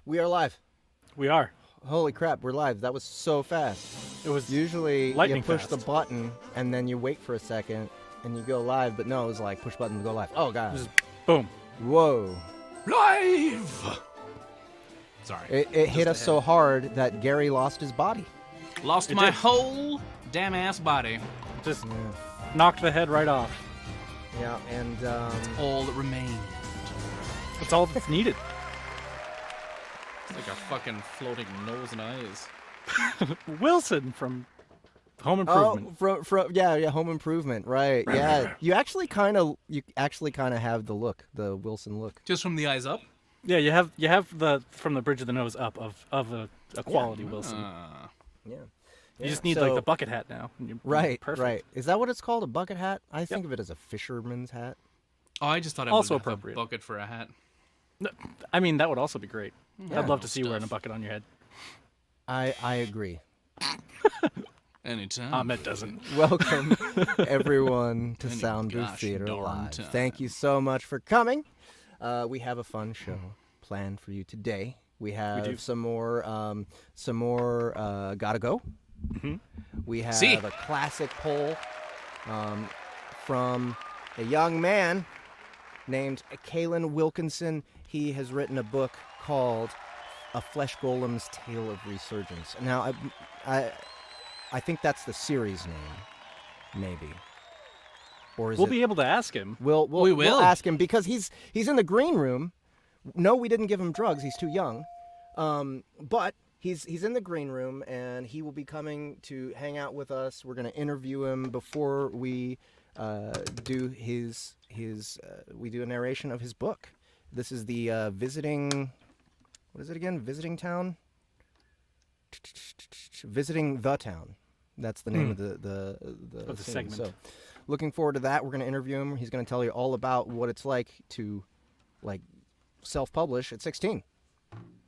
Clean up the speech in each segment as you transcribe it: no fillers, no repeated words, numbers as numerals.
We are live. We are. Holy crap, we're live. That was so fast. It was Usually lightning you push fast. the button and then you wait for a second and you go live, but no, it was like push button to go live. Oh god. Just boom. Whoa. Live! Sorry. It hit us so hard that Gary lost his body. Lost It my did. whole damn ass body. Just knocked the head right off. Yeah, and All that remained. That's all that's needed. It's like a fucking floating nose and eyes. Wilson from Home Improvement. from yeah, Home Improvement, right? Yeah, you actually kind of have the look, the Wilson look. Just from the eyes up? Yeah, you have the from the bridge of the nose up of a quality Wilson. Yeah. You just need like the bucket hat now. And you're Right, perfect. right. Is that what it's called? A bucket hat? I think of it as a fisherman's hat. Oh, I just thought I Also would have appropriate. a bucket for a hat. No, I mean, that would also be great. Yeah. I'd love to see you Stuff. wearing a bucket on your head. I agree. Anytime. Ahmed doesn't. Welcome, everyone, to Any Soundbooth gosh Theater darn Live. time. Thank you so much for coming. We have a fun show planned for you today. We have do. some more Gotta Go. Mhm. We have See. a classic poll from a young man named Cailan Wilkinson. He has written a book called A Flesh Golem's Tale of Resurgence. Now, I think that's the series name, maybe. Or is We'll it? be able to ask him. We'll We will. ask him because he's in the green room. No, we didn't give him drugs. He's too young. But he's in the green room and he will be coming to hang out with us. We're going to interview him before we do we do a narration of his book. This is the visiting. What is it again? Visiting town. Visiting the town. That's the name of the Of the scene. segment. So, looking forward to that. We're going to interview him. He's going to tell you all about what it's like to, self-publish at 16.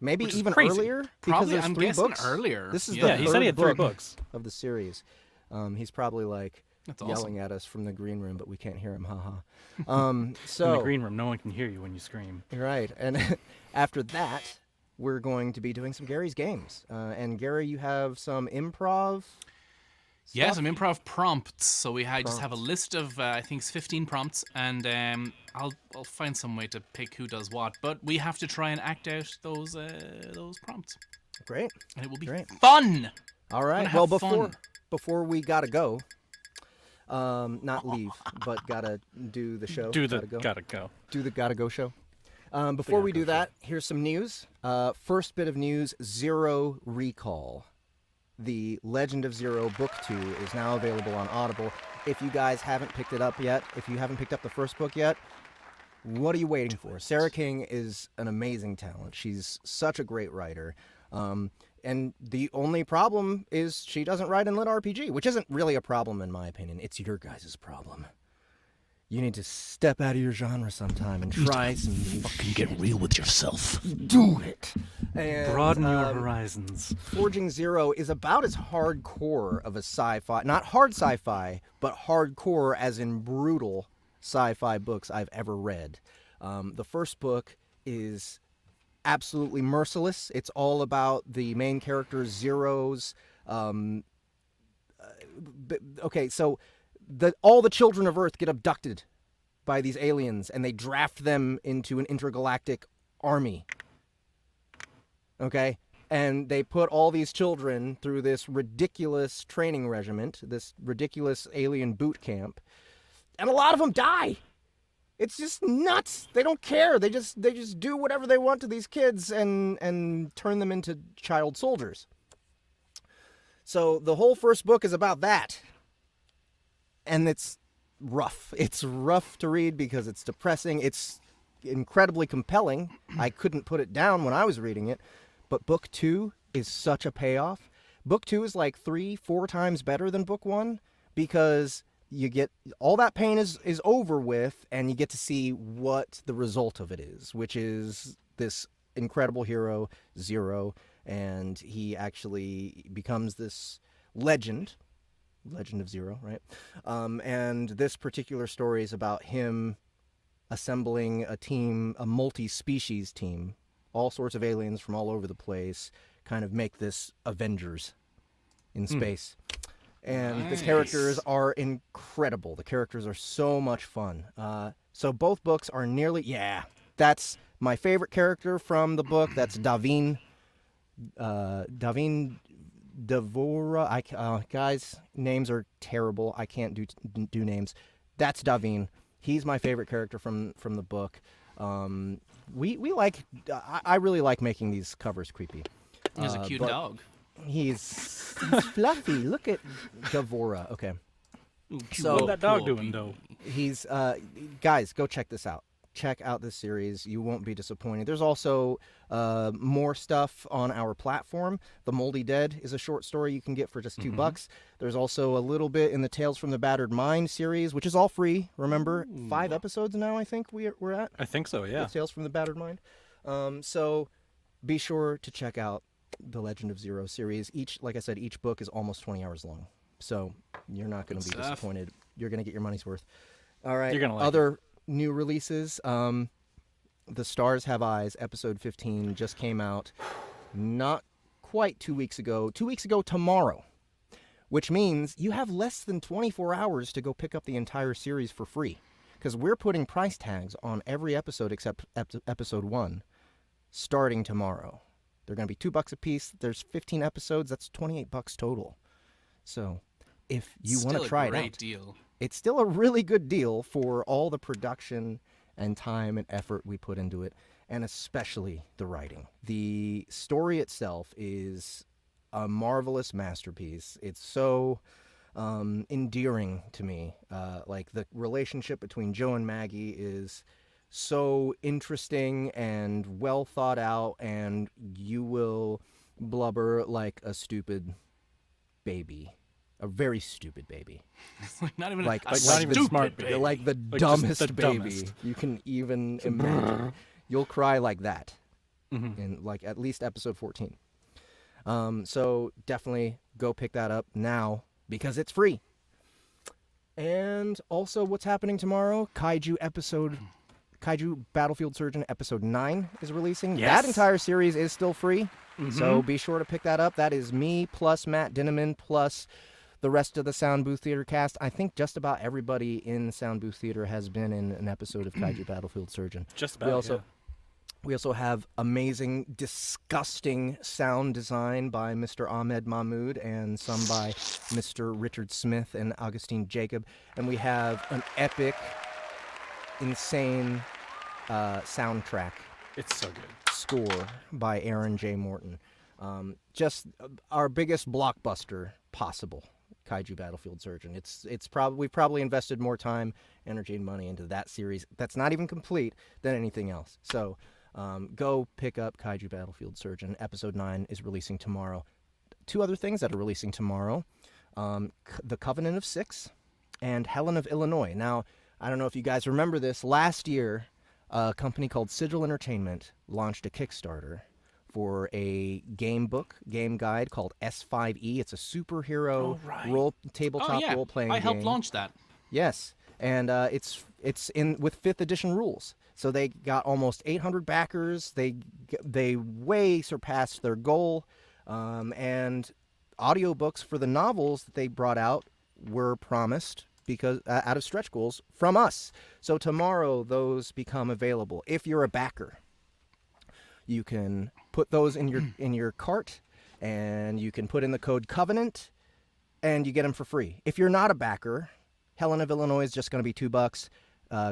Maybe Which is even crazy. earlier because Probably, there's I'm 3 guessing books. earlier. This is Yeah. the Yeah, he said he had third 3 book books. of the series. He's probably That's yelling awesome. at us from the green room, but we can't hear him. Haha. In So the green room, no one can hear you when you scream. right, and after that, we're going to be doing some Gary's games. And Gary, you have some improv. Yeah, stuff? some improv prompts. So we just have a Prompts. list of I think it's 15 prompts, and I'll find some way to pick who does what. But we have to try and act out those prompts, Great. and it will be Great. fun. All right. Gonna Well, have before fun. before we gotta go, not leave, but gotta do the show. Do the gotta go. gotta go. Do the gotta go show. Before we Gotta do Go that, here's some news. First bit of news: Zero Recall. The Legend of Zero Book 2 is now available on Audible. If you guys haven't picked it up yet, if you haven't picked up the first book yet, what are you waiting for? Sarah King is an amazing talent. She's such a great writer. And the only problem is she doesn't write in lit RPG, which isn't really a problem in my opinion. It's your guys' problem. You need to step out of your genre sometime and try some new Fucking get real with yourself. do it. And, Broaden your horizons. Forging Zero is about as hardcore of a sci-fi, not hard sci-fi, but hardcore as in brutal sci-fi books I've ever read. The first book is absolutely merciless. It's all about the main character Zero's. Okay, so all the children of Earth get abducted by these aliens, and they draft them into an intergalactic army. Okay? And they put all these children through this ridiculous training regiment, this ridiculous alien boot camp, and a lot of them die. It's just nuts. They don't care. They just do whatever they want to these kids and turn them into child soldiers. So the whole first book is about that. And it's rough. It's rough to read because it's depressing. It's incredibly compelling. I couldn't put it down when I was reading it. But book 2 is such a payoff. Book 2 is like 3-4 times better than book 1 because you get all that pain is over with, and you get to see what the result of it is, which is this incredible hero, Zero, and he actually becomes this Legend of Zero, right? And this particular story is about him assembling a team, a multi-species team, all sorts of aliens from all over the place, kind of make this Avengers in space. And the characters are incredible. The characters are so much fun. So both books are nearly, that's my favorite character from the book. That's Davin. Davin Devora. Guys, names are terrible. I can't do names. That's Davin. He's my favorite character from the book. We like. I really like making these covers creepy. He's a cute dog. He's fluffy. Look at Devora. Okay. So What's that dog doing, though? he's guys, go check this out. Check out this series. You won't be disappointed. There's also more stuff on our platform. The Moldy Dead is a short story you can get for just $2. There's also a little bit in the Tales from the Battered Mind series, which is all free. Remember, 5 episodes now, I think we're at. I think so, yeah. The Tales from the Battered Mind. So be sure to check out the Legend of Zero series. Like I said, each book is almost 20 hours long. So you're not going to be disappointed. You're going to get your money's worth. All right. You're gonna like Other new releases. The Stars Have Eyes, episode 15, just came out not quite 2 weeks ago. 2 weeks ago tomorrow, which means you have less than 24 hours to go pick up the entire series for free, because we're putting price tags on every episode except episode 1 starting tomorrow. They're going to be $2 a piece. There's 15 episodes. That's $28 total. So if you want to try it out, great deal. it's still a really good deal for all the production and time and effort we put into it, and especially the writing. The story itself is a marvelous masterpiece. It's so endearing to me. Like, the relationship between Joe and Maggie is so interesting and well thought out, and you will blubber like a stupid baby. A very stupid baby. Not even Like, a not stupid even smart baby. like the Like, just dumbest the baby dumbest. you can even imagine. You'll cry like that in like at least episode 14. So definitely go pick that up now because it's free. And also, what's happening tomorrow? Kaiju Battlefield Surgeon episode 9 is releasing. Yes. That entire series is still free. So be sure to pick that up. That is me plus Matt Dinneman plus the rest of the Soundbooth Theater cast. I think just about everybody in Soundbooth Theater has been in an episode of Kaiju Battlefield Surgeon. Just about, We also have amazing, disgusting sound design by Mr. Ahmed Mahmood and some by Mr. Richard Smith and Augustine Jacob. And we have an epic, insane soundtrack It's so good. score by Aaron J. Morton. Just our biggest blockbuster possible, Kaiju Battlefield Surgeon. We've probably invested more time, energy, and money into that series that's not even complete than anything else. So go pick up Kaiju Battlefield Surgeon. Episode 9 is releasing tomorrow. 2 other things that are releasing tomorrow: The Covenant of Six and Helen of Illinois. Now, I don't know if you guys remember this. Last year, a company called Sigil Entertainment launched a Kickstarter for a game guide called S5E. It's a superhero tabletop role-playing game. I helped launch that. Yes, and it's in with 5th edition rules. So they got almost 800 backers. They way surpassed their goal, and audiobooks for the novels that they brought out were promised because out of stretch goals from us. So tomorrow those become available. If you're a backer, you can put those in your cart, and you can put in the code Covenant, and you get them for free. If you're not a backer, Helen of Illinois is just going to be $2.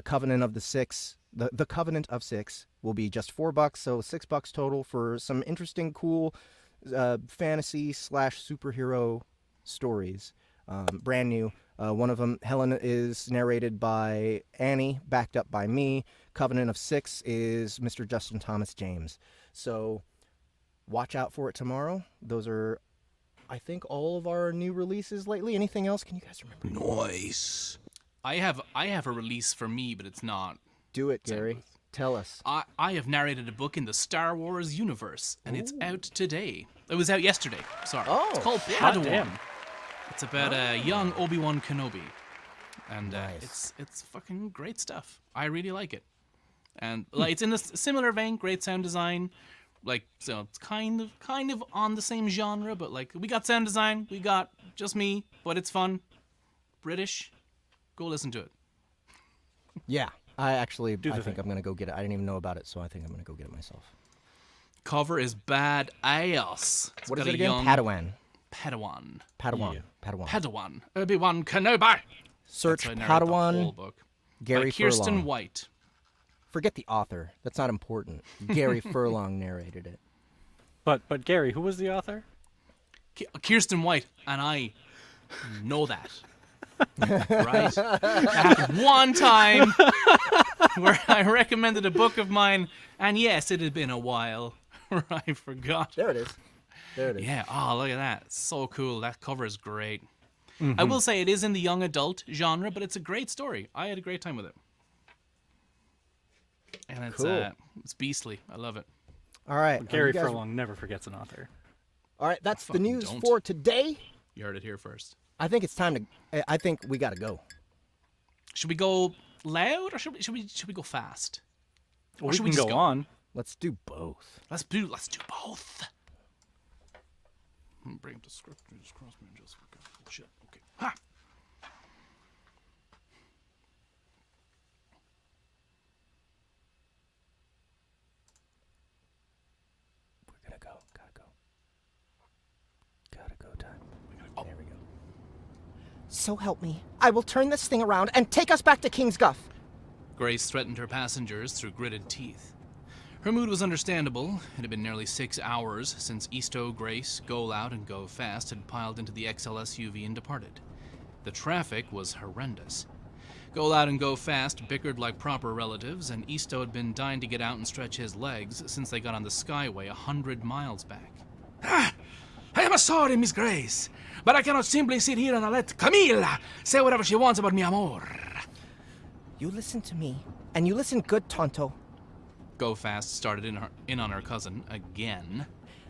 Covenant of the Six, the Covenant of Six will be just $4, so $6 total for some interesting, cool fantasy / superhero stories. Brand new. One of them, Helen, is narrated by Annie, backed up by me. Covenant of Six is Mr. Justin Thomas James. So watch out for it tomorrow. Those are, I think, all of our new releases lately. Anything else? Can you guys remember? Nice. I have a release for me, but it's not. Do it, Gary. Tell us. I have narrated a book in the Star Wars universe, and it's out today. It was out yesterday. Sorry. Oh, it's called shit. Padawan. Damn. It's about a young Obi-Wan Kenobi, and Nice. it's fucking great stuff. I really like it. And like it's in a similar vein, great sound design. Like, so it's kind of on the same genre, but like we got sound design, we got just me, but it's fun. British. Go listen to it. Yeah, I think thing. I'm going to go get it. I didn't even know about it, so I think I'm going to go get it myself. Cover is bad ass. What is it again? Padawan. Padawan. Padawan. Yeah. Padawan. Padawan. Obi-Wan Kenobi. Search That's how I narrate the whole Padawan book. Gary By Kirsten Furlong. White. Forget the author. That's not important. Gary Furlong narrated it. But Gary, who was the author? Kirsten White, and I know that. Right? That happened one time where I recommended a book of mine, and yes, it had been a while where I forgot. There it is. There it is. Yeah, oh, look at that. It's so cool. That cover is great. I will say it is in the young adult genre, but it's a great story. I had a great time with it. And it's beastly. I love it. All right. Gary you guys- Furlong never forgets an author. All right, that's the fucking news don't. for today. You heard it here first. I think it's time to. I think we got to go. Should we go loud or should we go fast? Well, Or we should can we just go go? on. Let's do both. Let's do both. Bring up the script. Just cross me and just shit. Okay. Ha. We're gonna go. Gotta go time. There we go. So help me. I will turn this thing around and take us back to King's Guff. Grace threatened her passengers through gritted teeth. Her mood was understandable. It had been nearly 6 hours since Easto, Grace, Go Loud, and Go Fast had piled into the XL SUV and departed. The traffic was horrendous. Go Loud and Go Fast bickered like proper relatives, and Easto had been dying to get out and stretch his legs since they got on the Skyway 100 miles back. I am sorry, Miss Grace, but I cannot simply sit here and let Camilla say whatever she wants about mi amor. You listen to me, and you listen good, Tonto. Go Fast started in on her cousin again.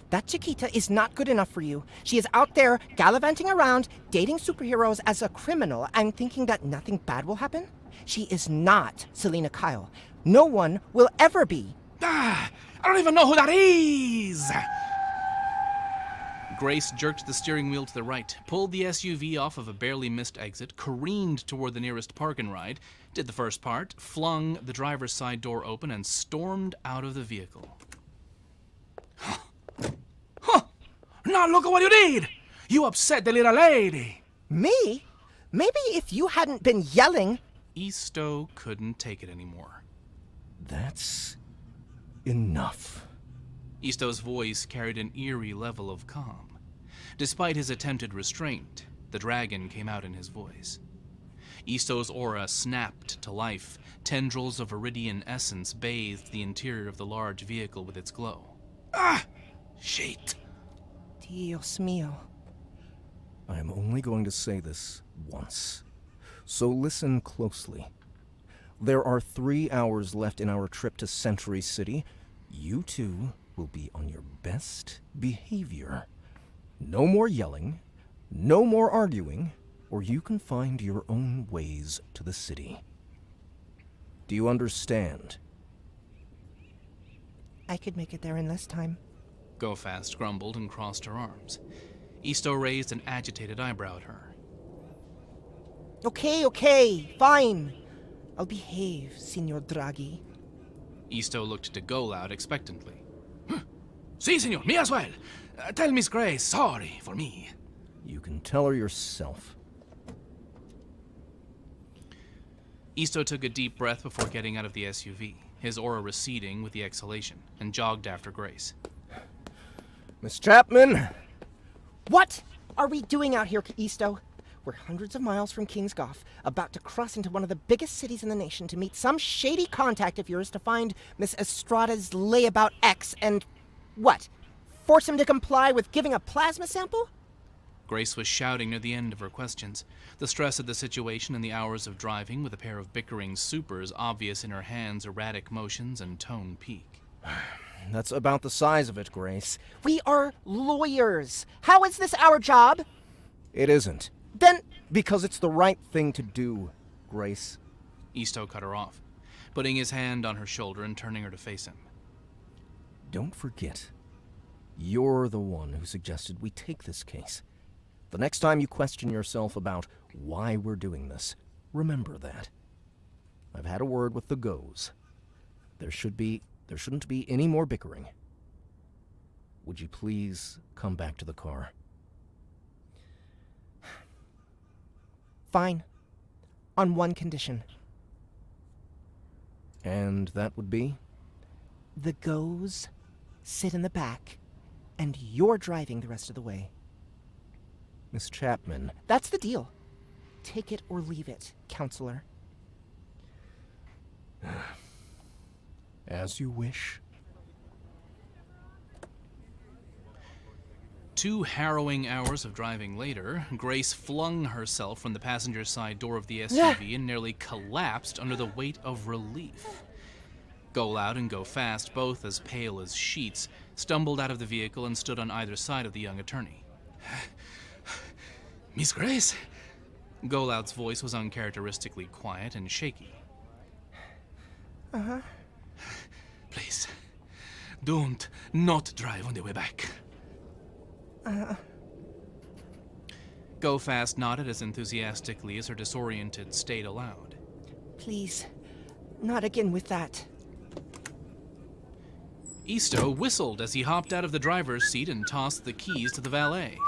That Chiquita is not good enough for you. She is out there gallivanting around, dating superheroes as a criminal, and thinking that nothing bad will happen? She is not Selena Kyle. No one will ever be. I don't even know who that is. Grace jerked the steering wheel to the right, pulled the SUV off of a barely missed exit, careened toward the nearest park and ride, did the first part, flung the driver's side door open, and stormed out of the vehicle. Now look at what you did. You upset the little lady. Me? Maybe if you hadn't been yelling. Easto couldn't take it anymore. That's enough. Easto's voice carried an eerie level of calm. Despite his attempted restraint, the dragon came out in his voice. Easto's aura snapped to life. Tendrils of iridian essence bathed the interior of the large vehicle with its glow. Shit. Dios mío. I am only going to say this once, so listen closely. There are 3 hours left in our trip to Century City. You two will be on your best behavior. No more yelling, no more arguing, or you can find your own ways to the city. Do you understand? I could make it there in less time. Go Fast grumbled and crossed her arms. Easto raised an agitated eyebrow at her. Okay, fine. I'll behave, Signor Draghi. Easto looked to Go Loud expectantly. Si, senor, me as well. Tell Miss Grace sorry for me. You can tell her yourself. Easto took a deep breath before getting out of the SUV, his aura receding with the exhalation, and jogged after Grace. Miss Chapman! What are we doing out here, Easto? We're hundreds of miles from King's Guff, about to cross into one of the biggest cities in the nation to meet some shady contact of yours to find Miss Estrada's layabout ex and... what? Force him to comply with giving a plasma sample? Grace was shouting near the end of her questions, the stress of the situation and the hours of driving with a pair of bickering supers obvious in her hands' erratic motions and tone peak. That's about the size of it, Grace. We are lawyers. How is this our job? It isn't. Then... Because it's the right thing to do, Grace. Easto cut her off. putting his hand on her shoulder and turning her to face him. Don't forget, you're the one who suggested we take this case. The next time you question yourself about why we're doing this, remember that. I've had a word with the Goes. There shouldn't be any more bickering. Would you please come back to the car? Fine. On one condition. And that would be? The Goes sit in the back, and you're driving the rest of the way. Miss Chapman. That's the deal. Take it or leave it, counselor. As you wish. 2 harrowing hours of driving later, Grace flung herself from the passenger side door of the SUV and nearly collapsed under the weight of relief. Go Loud and Go Fast, both as pale as sheets, stumbled out of the vehicle and stood on either side of the young attorney. Miss Grace? Go Loud's voice was uncharacteristically quiet and shaky. Please, don't not drive on the way back. Go Fast nodded as enthusiastically as her disoriented state allowed. Please, not again with that. Isto whistled as he hopped out of the driver's seat and tossed the keys to the valet.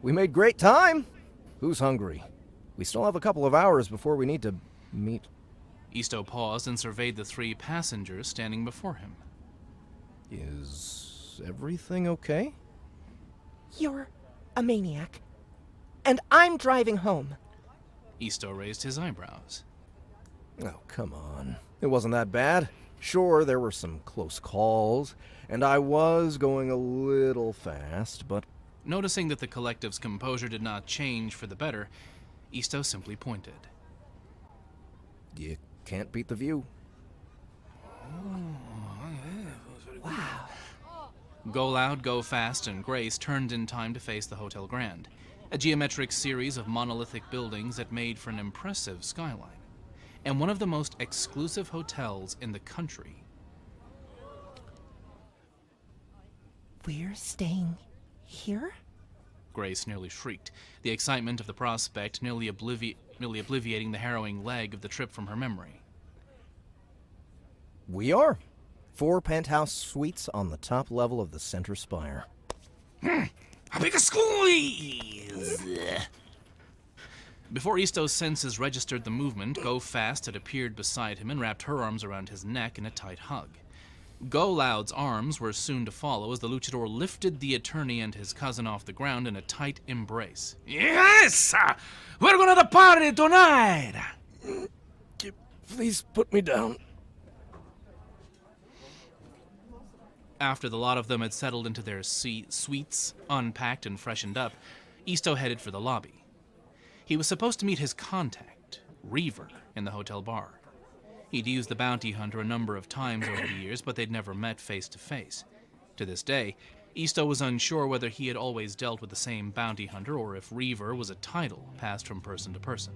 We made great time. Who's hungry? We still have a couple of hours before we need to meet. Isto paused and surveyed the 3 passengers standing before him. Is everything okay? You're a maniac. And I'm driving home. Isto raised his eyebrows. Oh, come on. It wasn't that bad. Sure, there were some close calls, and I was going a little fast, but... Noticing that the collective's composure did not change for the better, Isto simply pointed. You can't beat the view. Wow. Go Loud, Go Fast, and Grace turned in time to face the Hotel Grand, a geometric series of monolithic buildings that made for an impressive skyline, and one of the most exclusive hotels in the country. We're staying here? Grace nearly shrieked, the excitement of the prospect nearly obliviating the harrowing leg of the trip from her memory. We are. 4 penthouse suites on the top level of the center spire. A big squeeze! Before Isto's senses registered the movement, Go Fast had appeared beside him and wrapped her arms around his neck in a tight hug. Go Loud's arms were soon to follow as the luchador lifted the attorney and his cousin off the ground in a tight embrace. Yes! We're going to the party tonight! Please put me down. After the lot of them had settled into their suites, unpacked and freshened up, Isto headed for the lobby. He was supposed to meet his contact, Reaver, in the hotel bar. He'd used the bounty hunter a number of times over the years, but they'd never met face to face. To this day, Isto was unsure whether he had always dealt with the same bounty hunter or if Reaver was a title passed from person to person.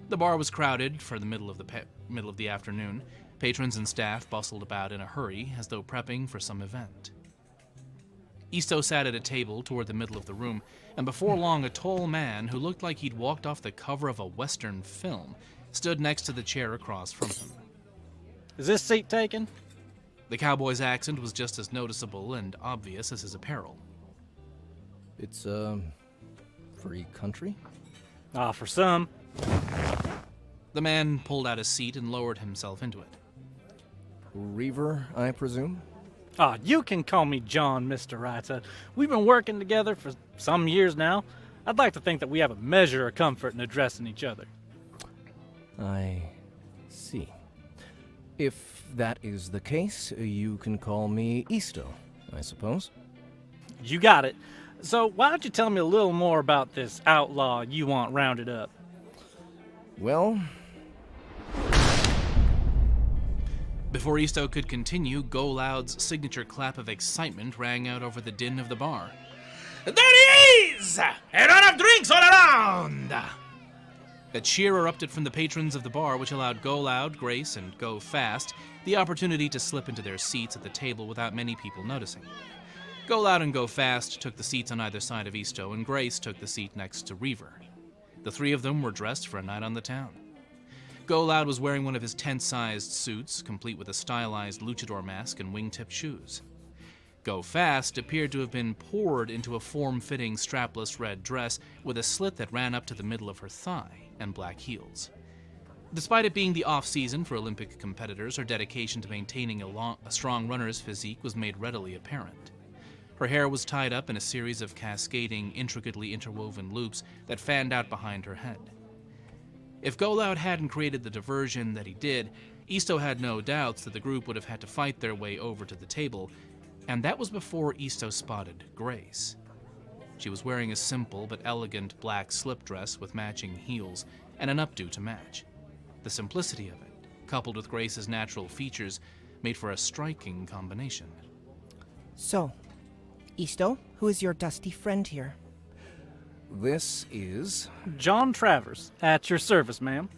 The bar was crowded for the middle of the afternoon. Patrons and staff bustled about in a hurry, as though prepping for some event. Isto sat at a table toward the middle of the room, and before long a tall man who looked like he'd walked off the cover of a Western film stood next to the chair across from him. Is this seat taken? The cowboy's accent was just as noticeable and obvious as his apparel. It's, free country? Ah, for some. The man pulled out a seat and lowered himself into it. Reaver, I presume? Ah, you can call me John, Mr. Writer. We've been working together for some years now. I'd like to think that we have a measure of comfort in addressing each other. I see. If that is the case, you can call me Isto, I suppose. You got it. So why don't you tell me a little more about this outlaw you want rounded up? Well... Before Isto could continue, Go Loud's signature clap of excitement rang out over the din of the bar. There he is! A lot of drinks all around! A cheer erupted from the patrons of the bar, which allowed Go Loud, Grace, and Go Fast the opportunity to slip into their seats at the table without many people noticing. Go Loud and Go Fast took the seats on either side of Isto, and Grace took the seat next to Reaver. The three of them were dressed for a night on the town. Go Loud was wearing one of his tent-sized suits, complete with a stylized luchador mask and wingtip shoes. Go Fast appeared to have been poured into a form-fitting strapless red dress with a slit that ran up to the middle of her thigh and black heels. Despite it being the off-season for Olympic competitors, her dedication to maintaining a strong runner's physique was made readily apparent. Her hair was tied up in a series of cascading, intricately interwoven loops that fanned out behind her head. If Go Loud hadn't created the diversion that he did, Isto had no doubts that the group would have had to fight their way over to the table, and that was before Isto spotted Grace. She was wearing a simple but elegant black slip dress with matching heels and an updo to match. The simplicity of it, coupled with Grace's natural features, made for a striking combination. So, Isto, who is your dusty friend here? This is... John Travers, at your service, ma'am.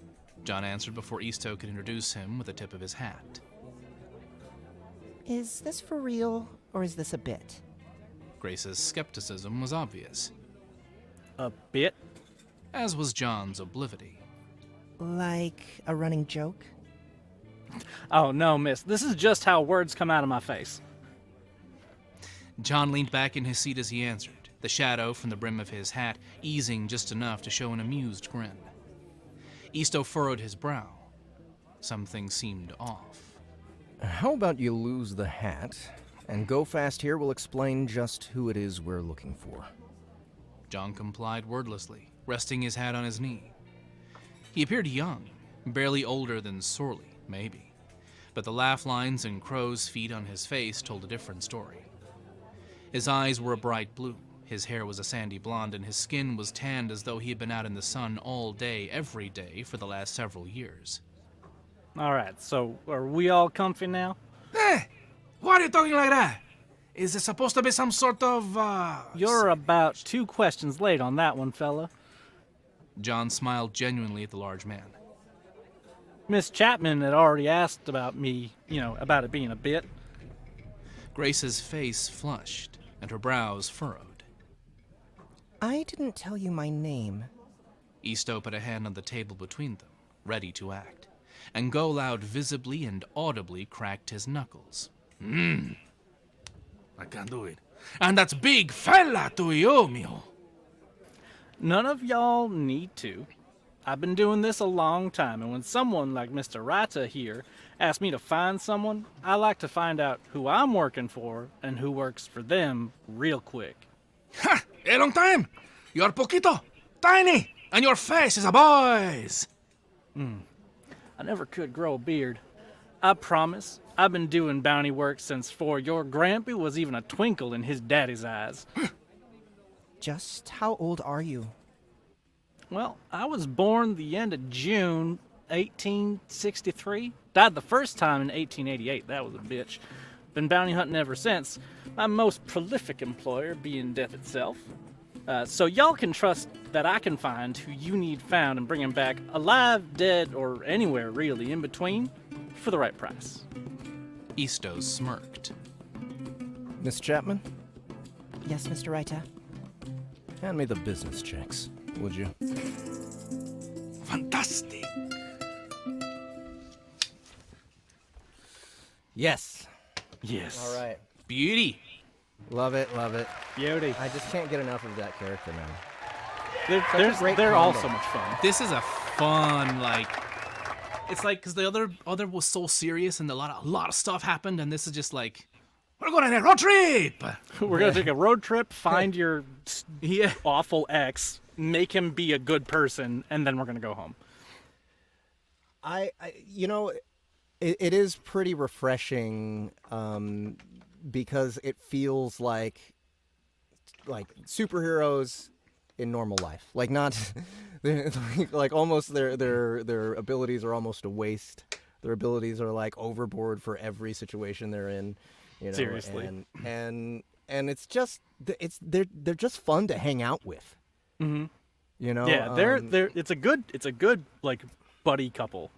John answered before Isto could introduce him with the tip of his hat. Is this for real, or is this a bit? Grace's skepticism was obvious, A bit? as was John's oblivion. Like a running joke? Oh, no, miss. This is just how words come out of my face. John leaned back in his seat as he answered, the shadow from the brim of his hat easing just enough to show an amused grin. Isto furrowed his brow. Something seemed off. How about you lose the hat, and Go Fast here will explain just who it is we're looking for. John complied wordlessly, resting his hat on his knee. He appeared young, barely older than Sorley, maybe. But the laugh lines and crow's feet on his face told a different story. His eyes were a bright blue, his hair was a sandy blonde, and his skin was tanned as though he had been out in the sun all day, every day, for the last several years. All right, so are we all comfy now? Why are you talking like that? Is it supposed to be some sort of, You're about 2 questions late on that one, fella. John smiled genuinely at the large man. Miss Chapman had already asked about me, about it being a bit. Grace's face flushed, and her brows furrowed. I didn't tell you my name. Isto put a hand on the table between them, ready to act, and Go Loud visibly and audibly cracked his knuckles. I can't do it. And that's big fella to you, mio. None of y'all need to. I've been doing this a long time, and when someone like Mr. Rata here asks me to find someone, I like to find out who I'm working for and who works for them real quick. Ha! A long time. You're poquito, tiny, and your face is a boy's. I never could grow a beard. I promise, I've been doing bounty work since before your grampy was even a twinkle in his daddy's eyes. Just how old are you? Well, I was born the end of June 1863. Died the first time in 1888. That was a bitch. Been bounty hunting ever since. My most prolific employer being death itself. So y'all can trust that I can find who you need found and bring him back alive, dead, or anywhere really in between for the right price. Isto smirked. Miss Chapman, Yes, Mr. Rita? hand me the business checks, would you? Fantastic. Yes. Yes. All right. Beauty! Love it, love it. Beauty. I just can't get enough of that character now. They're all combo. so much fun. This is a fun, it's like, because the other was so serious and a lot of stuff happened, and this is just like, We're going on a road trip. We're gonna take a road trip, find your yeah. awful ex, make him be a good person, and then we're gonna go home. It is pretty refreshing because it feels like superheroes in normal life. Like not like almost their abilities are almost a waste. Their abilities are like overboard for every situation they're in. Seriously. And it's just they're just fun to hang out with. Mm-hmm. You know? Yeah, they're it's a good like buddy couple.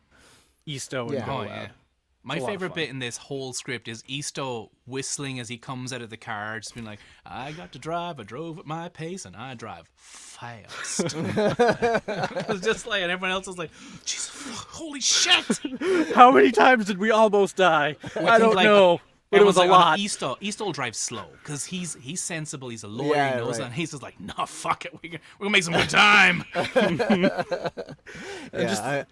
Isto and Yeah. Oh, Golems. yeah. My a lot of favorite fun. bit in this whole script is Isto whistling as he comes out of the car, just being like, I got to drive, I drove at my pace, and I drive fast. It was just like, and everyone else was like, Jesus, holy shit. How many times did we almost die? I don't Like, know. But it was everyone's a like, lot. Isto will drive slow, because he's sensible, he's a lawyer, Yeah, he knows right. that, and he's just like, no, fuck it, we're gonna make some good time. Yeah,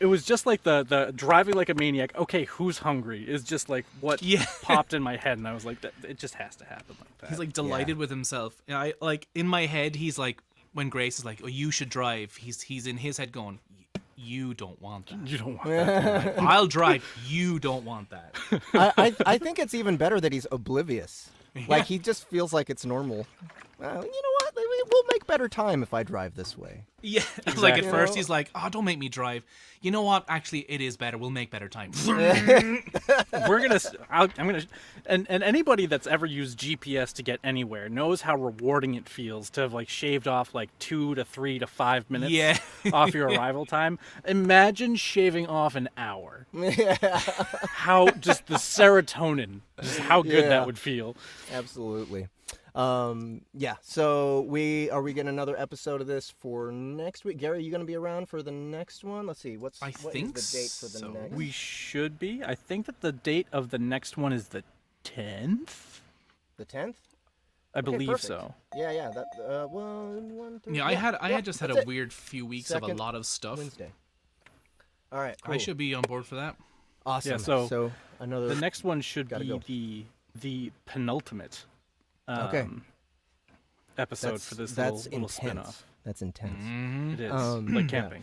It was just like the driving like a maniac. Okay, who's hungry is just like what Yeah. popped in my head, and I was like, it just has to happen like that. He's like delighted with himself. And I like in my head, he's like, when Grace is like, "Oh, you should drive," he's in his head going, "You don't want that. you don't want that. I'll drive. You don't want that." I think it's even better that he's oblivious. Like he just feels like it's normal. You know what? We'll make better time if I drive this way. Yeah, like at You first know? he's like, "Oh, don't make me drive." You know what? Actually, it is better. We'll make better time. I'm gonna, and anybody that's ever used GPS to get anywhere knows how rewarding it feels to have like shaved off like 2 to 3 to 5 minutes Yeah. off your arrival time. Imagine shaving off an hour. How just the serotonin, just how good Yeah. that would feel. Absolutely. Yeah. So are we getting another episode of this for next week? Gary, you going to be around for the next one? Let's see. What I is think the date for the so. next? We should be. I think that the date of the next one is the 10th. The 10th? I Okay, believe perfect. so. Yeah. That. One, two. Yeah, I had just had that's a it. weird few weeks of a Second lot of stuff. Wednesday. All right. Cool. I should be on board for that. Awesome. Yeah, so another. The next one should Gotta be the penultimate Okay. episode for this that's little intense. spin-off. That's intense. It is Um, like yeah. camping.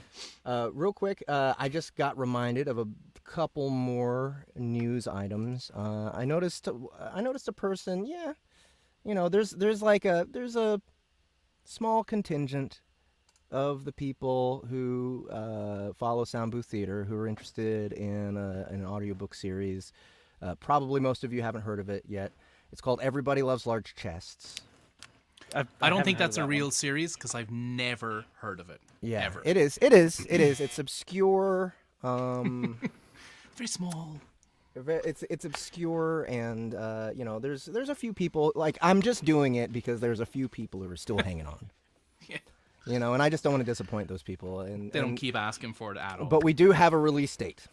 Real quick, I just got reminded of a couple more news items. I noticed a person. Yeah, there's a small contingent of the people who follow Soundbooth Theater who are interested in an audiobook series. Probably most of you haven't heard of it yet. It's called Everybody Loves Large Chests. I don't haven't think heard that's of a that real one. series because I've never heard of it. Yeah, Ever. it is. It's obscure. Very small. It's obscure, and there's a few people, like, I'm just doing it because there's a few people who are still hanging on. Yeah. And I just don't want to disappoint those people. And They don't keep asking for it at all. But we do have a release date.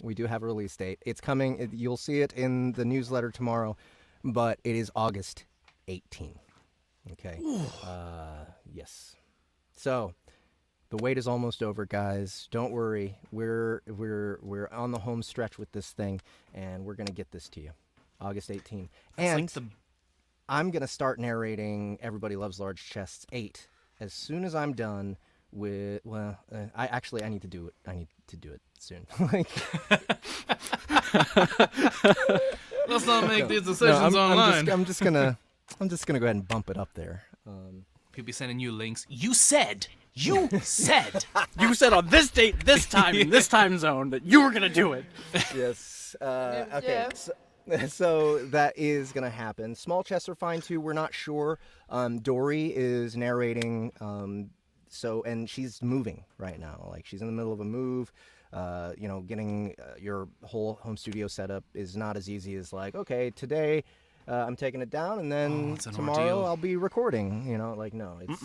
It's coming. You'll see it in the newsletter tomorrow, but it is August 18. Okay. Yes. So the wait is almost over, guys. Don't worry. We're on the home stretch with this thing, and we're gonna get this to you, August 18. That's And like I'm gonna start narrating Everybody Loves Large Chests 8 as soon as I'm done with. Well, I need to do it. I need to do it soon. Like, let's not make these no, decisions online. I'm just gonna go ahead and bump it up there. People be sending you links. You said. You said. You said on this date, this time, in this time zone that you were gonna do it. Yes. Okay. So that is gonna happen. Small chests are fine too. We're not sure. Dory is narrating. And she's moving right now. Like, she's in the middle of a move. Getting your whole home studio set up is not as easy as, like, okay, today I'm taking it down, and then it's an tomorrow ordeal. I'll be recording. No, it's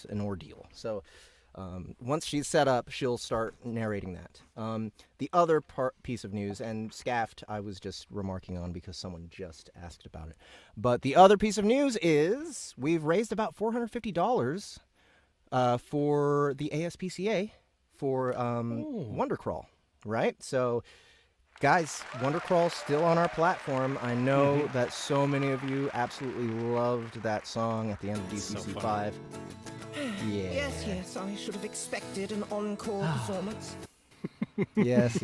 an ordeal. So once she's set up, she'll start narrating that. The other piece of news, and Scaft, I was just remarking on because someone just asked about it. But the other piece of news is we've raised about $450 for the ASPCA for Wondercrawl, right? So, guys, Wondercrawl's still on our platform. I know that so many of you absolutely loved that song at the end of DCC 5. Yeah. Yes, I should have expected an encore performance. Yes.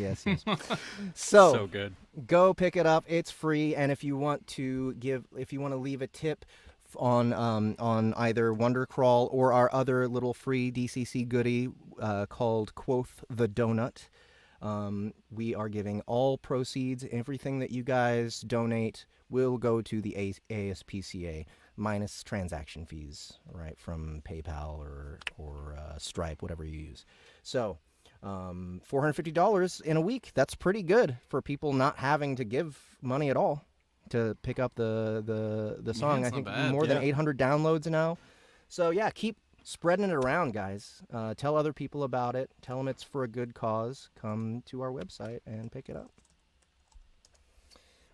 So good. go pick it up. It's free, and if you want to leave a tip on either Wondercrawl or our other little free DCC goodie called Quoth the Donut, We are giving all proceeds, everything that you guys donate will go to the ASPCA minus transaction fees, right, from PayPal or Stripe, whatever you use. So $450 in a week, that's pretty good for people not having to give money at all to pick up the song. it's I not think bad. more than 800 downloads now. So yeah, keep spreading it around, guys. Tell other people about it. Tell them it's for a good cause. Come to our website and pick it up.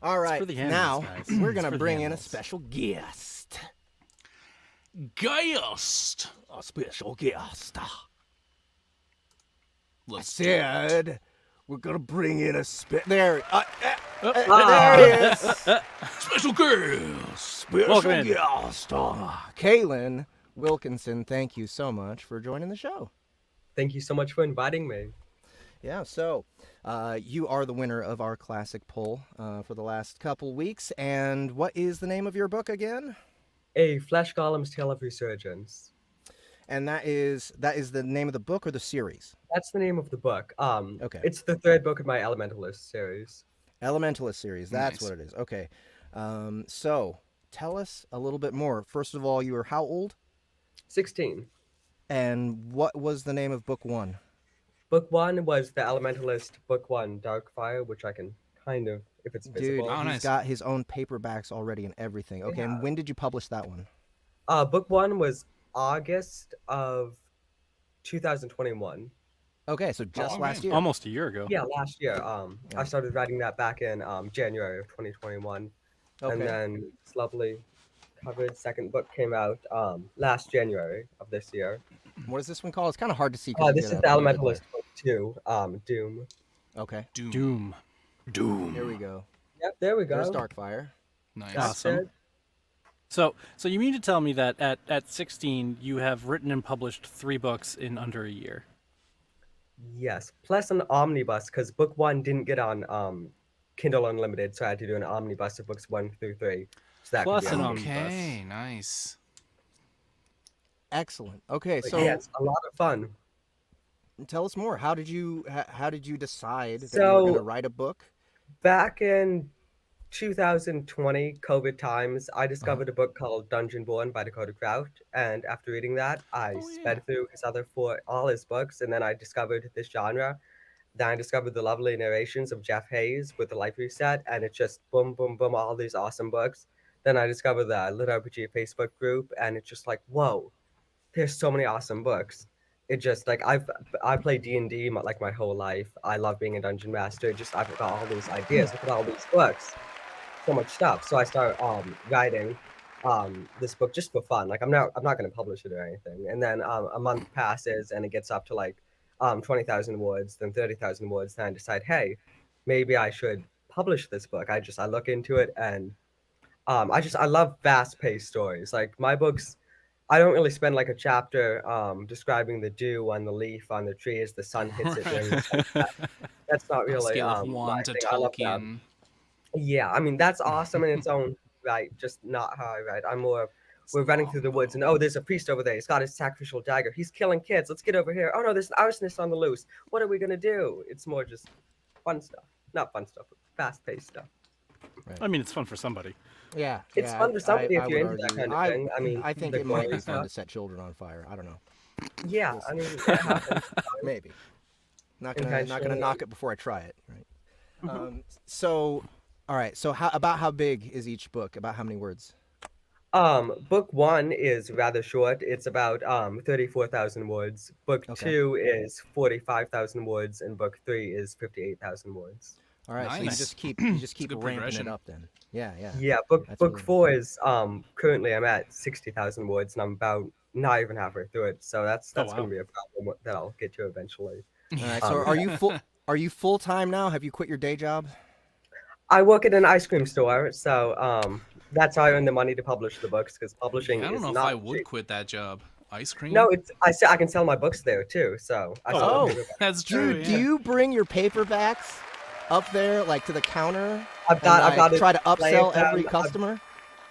All right, for the now animals, guys. we're It's going for to the bring in a animals. special guest. Geist. A special guest. Let's Said we're going to bring in a there. Oh, There he is. Special guest. Special Welcome in. guest. Cailan Wilkinson, thank you so much for joining the show. Thank you so much for inviting me. Yeah, so you are the winner of our classic poll for the last couple weeks. And what is the name of your book again? A Flash Golem's Tale of Resurgence. And that is the name of the book or the series? That's the name of the book. Okay. It's the third book of my Elementalist series. Elementalist series. That's Nice. what it is. Okay. So tell us a little bit more. First of all, you were how old? 16. And what was the name of book one? Book 1 was the Elementalist Book 1 Darkfire, which I can kind of, if it's Dude, visible. Oh, he's nice. got his own paperbacks already and everything. Okay, and Yeah. when did you publish that one? Book 1 was August of 2021. Okay, so just okay. last year. Almost a year ago. Yeah, last year. Yeah. I started writing that back in January of 2021. Okay. And then this lovely covered second book came out last January of this year. What is this one called? It's kind of hard to see. 'cause This you is get the a little bit Elementalist Book 2, Doom. there. Okay, Doom. Doom. here we go. Yep, there we go. There's Darkfire. Nice. That's Awesome. it. So you mean to tell me that at 16 you have written and published 3 books in under a year? Yes, plus an omnibus, because book 1 didn't get on Kindle Unlimited, so I had to do an omnibus of books 1 through 3. So that Plus could be an on. omnibus. Okay, nice. Excellent. Okay, But so yeah, it's a lot of fun. tell us more. How did you decide that you were So- going to write a book? Back in 2020, COVID times, I discovered a book called Dungeon Born by Dakota Crouch, and after reading that, I sped through his all his books, and then I discovered this genre. Then I discovered the lovely narrations of Jeff Hayes with the Life Reset, and it's just boom, boom, boom, all these awesome books. Then I discovered the Lit RPG Facebook group, and it's just like, whoa, there's so many awesome books. It just like I played D&D my whole life. I love being a dungeon master. I've got all these ideas. Look at all these books, so much stuff. So I start writing this book just for fun. Like I'm not going to publish it or anything. And then a month passes and it gets up to like 20,000 words, then 30,000 words. Then I decide, hey, maybe I should publish this book. I look into it and I love fast-paced stories. Like my books, I don't really spend like a chapter describing the dew on the leaf on the tree as the sun hits it. That's not On a really scale of my 1 to thing. I love that. Tolkien. Yeah, I mean that's awesome in its own right, just not how I write. We're running through the woods and there's a priest over there. He's got his sacrificial dagger. He's killing kids. Let's get over here. Oh no, there's an arsonist on the loose. What are we gonna do? It's more just fun stuff. Not fun stuff, but fast-paced stuff. I mean, it's fun for somebody. Yeah, It's fun for somebody if you're into that kind of thing. I mean, I think the it might be glory fun stuff. to set children on fire. I don't know. Yeah, I mean, it happens. Maybe. Not gonna Intentionally. knock it before I try it. Right. So, all right. So how big is each book? About how many words? Book 1 is rather short. It's about 34,000 words. Book Okay. 2 is 45,000 words, and book 3 is 58,000 words. All right. So you Nice. just keep good ramping it progression. up then. Yeah. Yeah, book That's book really 4 is currently I'm at 60,000 words, and I'm about not even halfway through it. So that's wow. gonna be a problem that I'll get to eventually. All right. So are you full time now? Have you quit your day job? I work at an ice cream store, so that's how I earn the money to publish the books because publishing I don't is know if not I would cheap. quit that job. Ice cream? No, I can sell my books there too. So I sell Oh. the paperback. That's true. Dude, yeah. do you bring your paperbacks up there, like to the counter? I've got and, to try to lay upsell it down. every customer.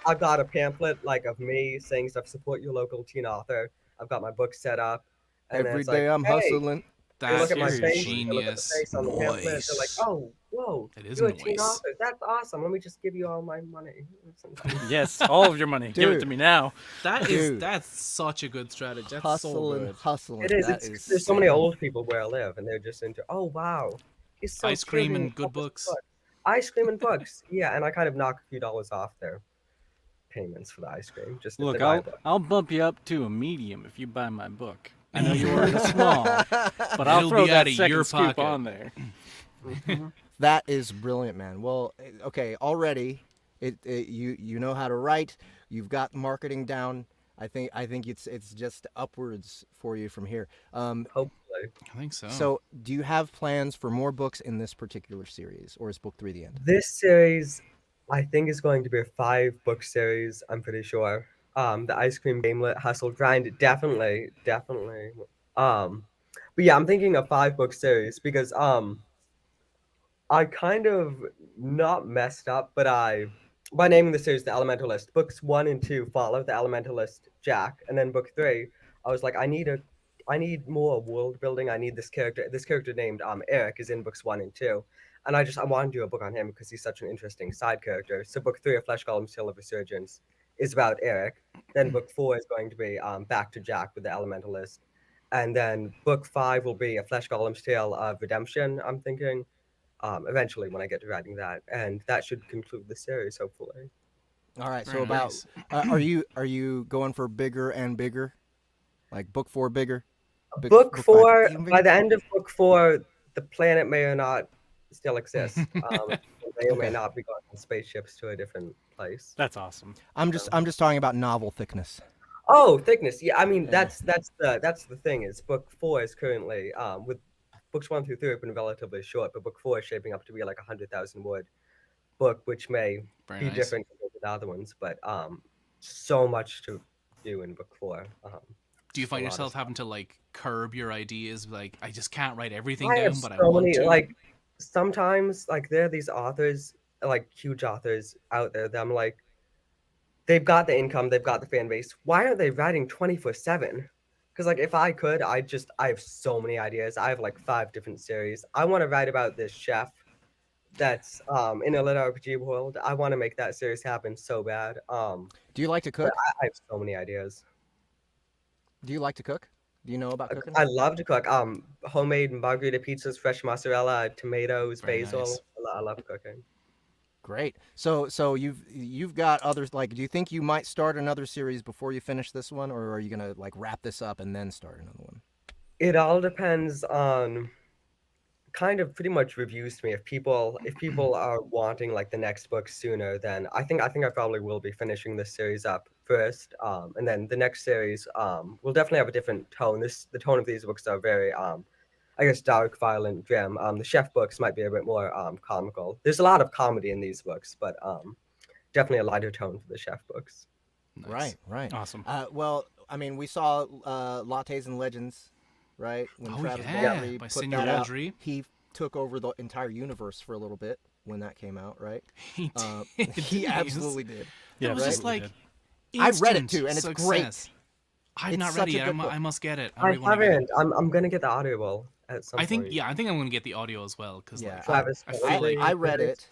I've got a pamphlet like of me saying stuff, support your local teen author. I've got my book set up. And then Every it's like, day I'm hey, hustling. They look That at my is face, they look at the genius. face on the pamphlet, they're like, Nice. oh, whoa, It is you're a teen nice. author. That's awesome. Let me just give you all my money. Yes, all of your money. Give it to Dude. me now. That's such a good strategy. That's so Hustling, good. hustling. It is. That There's so many sick. old people where I live, and they're just into, oh, wow. He's so Ice cute cream he and good published books. books." Ice cream and books. Yeah, and I kind of knock a few dollars off their payments for the ice cream. Just if Look, they buy a I'll book. I'll bump you up to a medium if you buy my book. I know you ordered a small, but I'll It'll throw be that out of second your scoop pocket. on there. That is brilliant, man. Well, okay, already you know how to write. You've got marketing down. I think it's just upwards for you from here. Hopefully. I think so. So, do you have plans for more books in this particular series, or is book 3 the end? This series, I think, is going to be a 5-book series. I'm pretty sure. The ice cream gamelet hustle grind, definitely. But yeah, I'm thinking a 5-book series because I kind of not messed up, but by naming the series The Elementalist. Books 1 and 2 follow the Elementalist Jack, and then book 3, I was like, I need more world building. I need this character. This character named Eric is in books 1 and 2, and I want to do a book on him because he's such an interesting side character. So book 3 of Flesh Golems Tale of Resurgence is about Eric. Then book 4 is going to be back to Jack with the Elementalist, and then book 5 will be a Flesh Golems Tale of Redemption. I'm thinking. Eventually when I get to writing that, and that should conclude the series hopefully. All right. So Very about nice. are you going for bigger and bigger, like book 4 bigger? Book five 4, even by bigger? the end of book 4, the planet may or not still exist. They may or may Okay. not be going on spaceships to a different place. That's awesome. I'm just talking about novel thickness. Oh, thickness. Yeah, I mean Yeah. that's the thing is book 4 is currently with books 1 through 3 have been relatively short, but book 4 is shaping up to be like 100,000 word book, which may Very be nice. different compared to the other ones, but so much to do in book 4. Do you just a find lot of yourself stuff. having to like curb your ideas? Like, I just can't write everything I down, have but I so want many to. like sometimes like there are these authors, like huge authors out there that I'm like, they've got the income, they've got the fan base. Why aren't they writing 24/7? Because like if I could, I have so many ideas. I have like 5 different series. I want to write about this chef that's in a lit RPG world. I want to make that series happen so bad. Do you like to But cook? I have so many ideas. Do you like to cook? Do you know about cooking? I love to cook. Homemade margarita pizzas, fresh mozzarella, tomatoes, Very basil. nice. I love cooking. Great. So you've got others. Like, do you think you might start another series before you finish this one, or are you gonna like wrap this up and then start another one? It all depends on kind of pretty much reviews to me. If people are wanting like the next book sooner, then I think I probably will be finishing this series up first. And then the next series will definitely have a different tone. The tone of these books are very I guess dark, violent, grim. The chef books might be a bit more comical. There's a lot of comedy in these books, but definitely a lighter tone for the chef books. Nice. Right. Awesome. Well, I mean, we saw Lattes and Legends, right? When Oh, Travis yeah, Baldry by put Senor that out, Baldry. he took over the entire universe for a little bit when that came out, right? He did. He absolutely did. Yeah, It was just absolutely like did. I've read it instant too, and it's success. great. I'm It's not such ready a yet. good book. I must get it. I really wanna get it. haven't. I'm gonna get the audible at some I think point. yeah, I think I'm gonna get the audio as well because Yeah, like, Travis I feel like I read Baldry. it.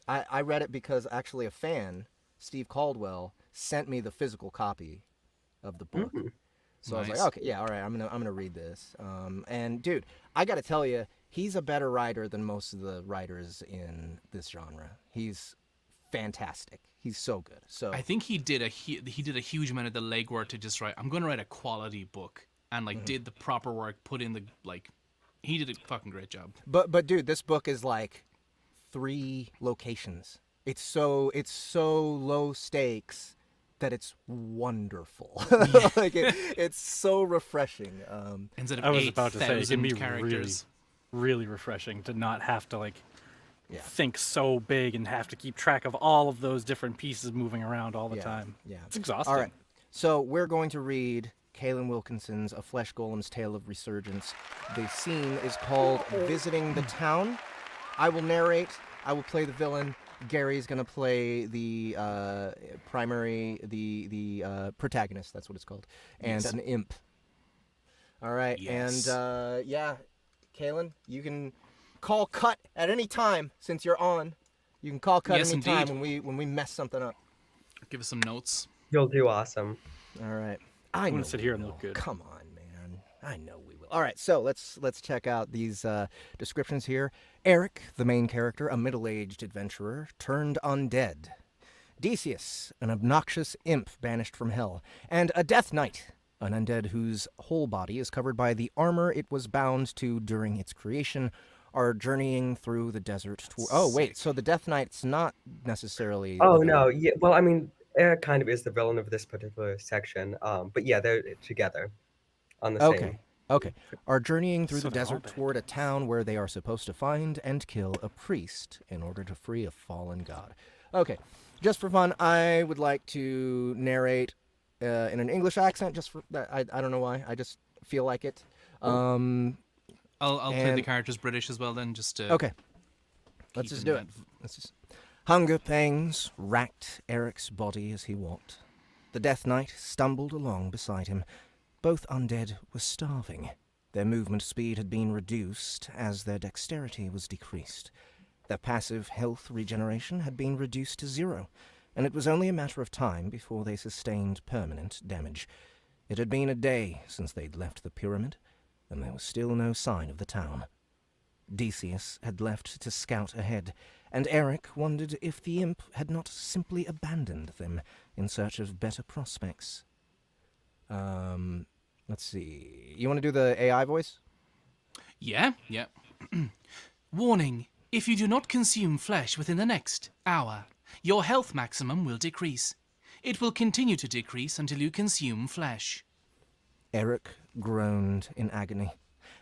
I read it because actually a fan, Steve Caldwell, sent me the physical copy of the book. So I was Nice. like, okay, yeah, all right, I'm gonna read this. And dude, I got to tell you, he's a better writer than most of the writers in this genre. He's fantastic. He's so good. So I think he did a huge amount of the legwork to just write. I'm gonna write a quality book and like did the proper work, put in the like. He did a fucking great job. But dude, this book is like 3 locations. It's so low stakes that it's wonderful. Like it's so refreshing. Instead of I was about to say, it can 8,000 be characters. really refreshing to not have to like Yeah. think so big and have to keep track of all of those different pieces moving around all the Yeah, time. yeah. It's exhausting. All right. So we're going to read Cailan Wilkinson's A Flesh Golem's Tale of Resurgence. The scene is called Visiting the Town. I will narrate. I will play the villain. Gary's going to play the protagonist. That's what it's called. And Yes. an imp. All right. Yes. And yeah, Cailan, you can call cut at any time since you're on. You can call cut Yes, any time indeed. when we mess something up. Give us some notes. You'll do awesome. All right. I'm know gonna sit we here and will. look good. Come on, man. I know we will. All right, so let's check out these descriptions here. Eric, the main character, a middle-aged adventurer turned undead. Decius, an obnoxious imp banished from hell, and a Death Knight, an undead whose whole body is covered by the armor it was bound to during its creation, are journeying through the desert. Oh, wait, so the Death Knight's not necessarily... Oh the villain. no, yeah. Well, I mean, Eric kind of is the villain of this particular section. But yeah, they're together on the same. Okay. Are journeying through the So they're all desert bad toward a town where they are supposed to find and kill a priest in order to free a fallen god. Okay. Just for fun, I would like to narrate in an English accent. Just for I don't know why. I just feel like it. I'll play the and- characters British as well then, just to Okay. Let's keep just in do it. that- Let's just. Hunger pangs racked Eric's body as he walked. The Death Knight stumbled along beside him. Both undead were starving. Their movement speed had been reduced as their dexterity was decreased. Their passive health regeneration had been reduced to 0, and it was only a matter of time before they sustained permanent damage. It had been a day since they'd left the pyramid, and there was still no sign of the town. Decius had left to scout ahead, and Eric wondered if the imp had not simply abandoned them in search of better prospects. Let's see. You want to do the AI voice? Yeah. Warning. If you do not consume flesh within the next hour, your health maximum will decrease. It will continue to decrease until you consume flesh. Eric groaned in agony.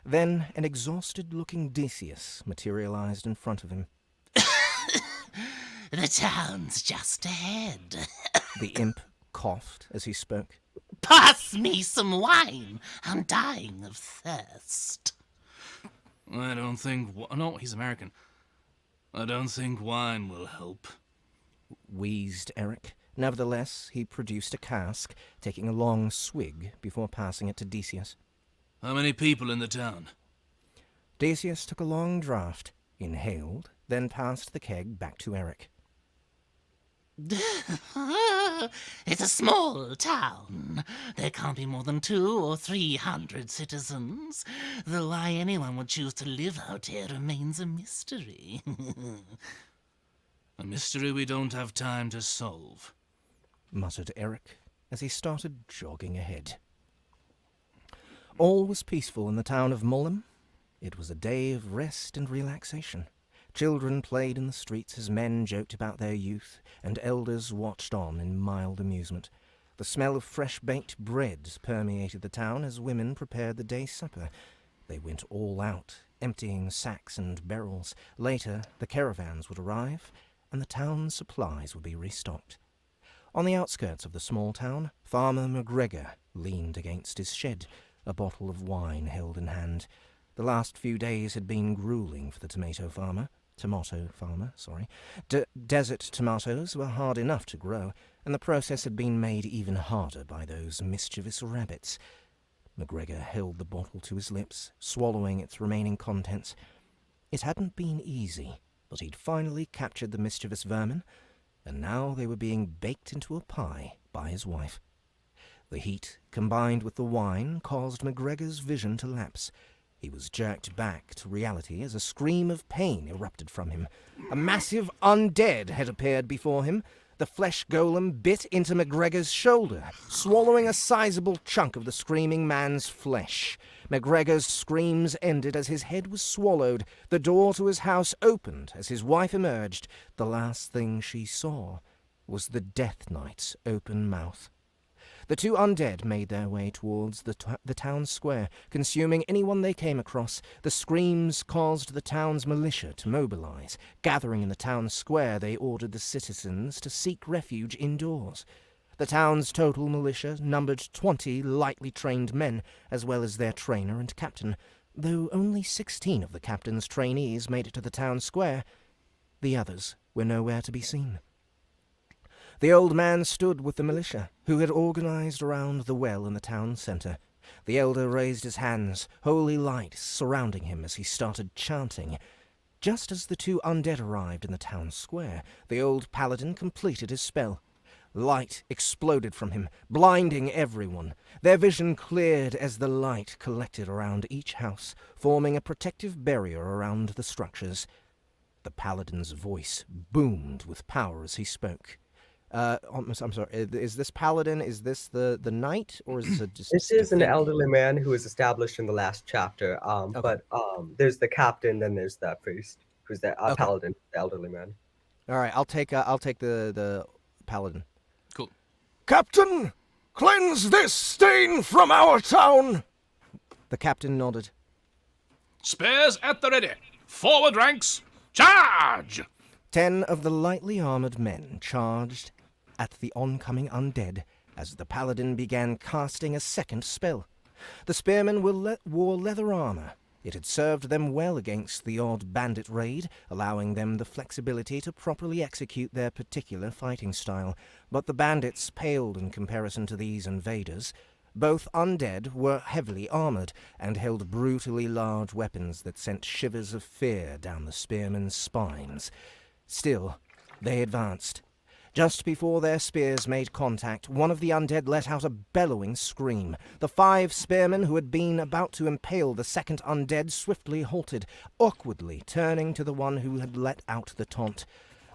Then an exhausted-looking Decius materialized in front of him. The town's just ahead. The imp coughed as he spoke. Pass me some wine. I'm dying of thirst. I don't think... No, he's American. I don't think wine will help. Wheezed Eric. Nevertheless, he produced a cask, taking a long swig before passing it to Decius. How many people in the town? Decius took a long draught, inhaled, then passed the keg back to Eric. It's a small town. There can't be more than 200 or 300 citizens. Though why anyone would choose to live out here remains a mystery. A mystery we don't have time to solve. Muttered Eric as he started jogging ahead. All was peaceful in the town of Golems. It was a day of rest and relaxation. Children played in the streets as men joked about their youth, and elders watched on in mild amusement. The smell of fresh-baked bread permeated the town as women prepared the day's supper. They went all out, emptying sacks and barrels. Later, the caravans would arrive, and the town's supplies would be restocked. On the outskirts of the small town, Farmer McGregor leaned against his shed, a bottle of wine held in hand. The last few days had been grueling for the tomato farmer. Desert tomatoes were hard enough to grow, and the process had been made even harder by those mischievous rabbits. McGregor held the bottle to his lips, swallowing its remaining contents. It hadn't been easy, but he'd finally captured the mischievous vermin, and now they were being baked into a pie by his wife. The heat, combined with the wine, caused McGregor's vision to lapse. He was jerked back to reality as a scream of pain erupted from him. A massive undead had appeared before him. The flesh golem bit into McGregor's shoulder, swallowing a sizable chunk of the screaming man's flesh. McGregor's screams ended as his head was swallowed. The door to his house opened as his wife emerged. The last thing she saw was the Death Knight's open mouth. The two undead made their way towards the town square, consuming anyone they came across. The screams caused the town's militia to mobilize. Gathering in the town square, they ordered the citizens to seek refuge indoors. The town's total militia numbered 20 lightly trained men, as well as their trainer and captain. Though only 16 of the captain's trainees made it to the town square, the others were nowhere to be seen. The old man stood with the militia, who had organized around the well in the town center. The elder raised his hands, holy light surrounding him as he started chanting. Just as the two undead arrived in the town square, the old paladin completed his spell. Light exploded from him, blinding everyone. Their vision cleared as the light collected around each house, forming a protective barrier around the structures. The paladin's voice boomed with power as he spoke. I'm sorry, is this paladin, is this the knight, or is this This is an elderly man who was established in the last chapter. Okay. But there's the captain, then there's the priest, who's the Okay. paladin, the elderly man. All right, I'll take the paladin. Cool. Captain, cleanse this stain from our town. The captain nodded. Spears at the ready. Forward ranks. Charge! 10 of the lightly armored men charged at the oncoming undead as the paladin began casting a second spell. The spearmen wore leather armor. It had served them well against the odd bandit raid, allowing them the flexibility to properly execute their particular fighting style. But the bandits paled in comparison to these invaders. Both undead were heavily armored and held brutally large weapons that sent shivers of fear down the spearmen's spines. Still, they advanced. Just before their spears made contact, one of the undead let out a bellowing scream. The 5 spearmen who had been about to impale the second undead swiftly halted, awkwardly turning to the one who had let out the taunt.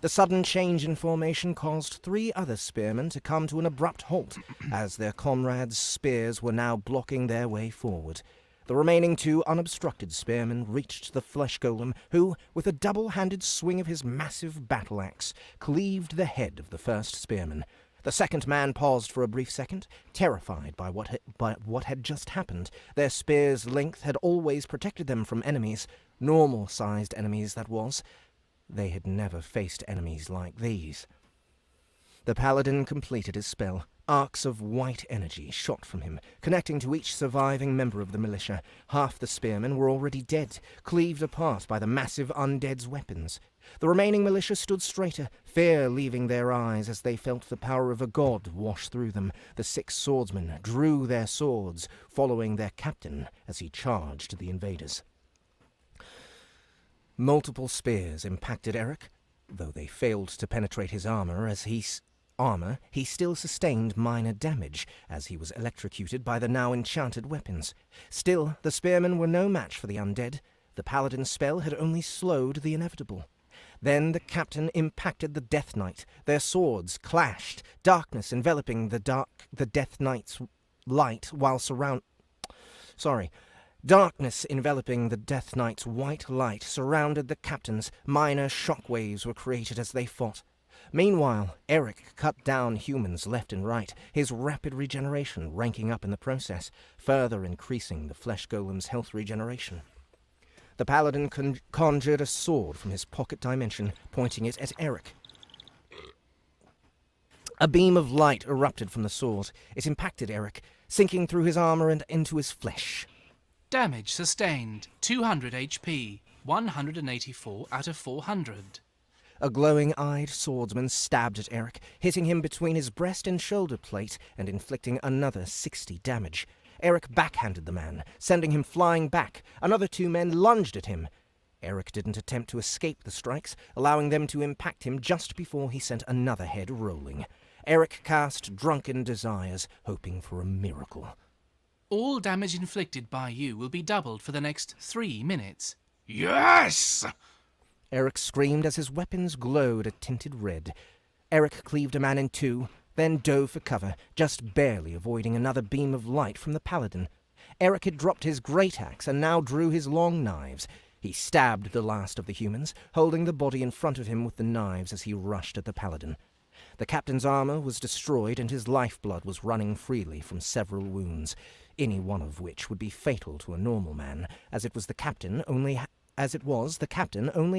The sudden change in formation caused 3 other spearmen to come to an abrupt halt, as their comrades' spears were now blocking their way forward. The remaining 2 unobstructed spearmen reached the flesh golem, who, with a double-handed swing of his massive battle-axe, cleaved the head of the first spearman. The second man paused for a brief second, terrified by what had just happened. Their spear's length had always protected them from enemies, normal-sized enemies, that was. They had never faced enemies like these. The paladin completed his spell. Arcs of white energy shot from him, connecting to each surviving member of the militia. Half the spearmen were already dead, cleaved apart by the massive undead's weapons. The remaining militia stood straighter, fear leaving their eyes as they felt the power of a god wash through them. The 6 swordsmen drew their swords, following their captain as he charged the invaders. Multiple spears impacted Eric. Though they failed to penetrate his armor, he still sustained minor damage, as he was electrocuted by the now enchanted weapons. Still, the spearmen were no match for the undead. The paladin's spell had only slowed the inevitable. Then the captain impacted the Death Knight. Their swords clashed, darkness enveloping the Death Knight's light Darkness enveloping the Death Knight's white light surrounded the captains. Minor shockwaves were created as they fought. Meanwhile, Eric cut down humans left and right, his rapid regeneration ranking up in the process, further increasing the flesh golem's health regeneration. The paladin conjured a sword from his pocket dimension, pointing it at Eric. A beam of light erupted from the sword. It impacted Eric, sinking through his armor and into his flesh. Damage sustained 200 HP, 184 out of 400. A glowing-eyed swordsman stabbed at Eric, hitting him between his breast and shoulder plate and inflicting another 60 damage. Eric backhanded the man, sending him flying back. Another 2 men lunged at him. Eric didn't attempt to escape the strikes, allowing them to impact him just before he sent another head rolling. Eric cast Drunken Desires, hoping for a miracle. All damage inflicted by you will be doubled for the next 3 minutes. Yes! Eric screamed as his weapons glowed a tinted red. Eric cleaved a man in 2, then dove for cover, just barely avoiding another beam of light from the paladin. Eric had dropped his great axe and now drew his long knives. He stabbed the last of the humans, holding the body in front of him with the knives as he rushed at the paladin. The captain's armor was destroyed and his lifeblood was running freely from several wounds, any one of which would be fatal to a normal man, as it was the captain only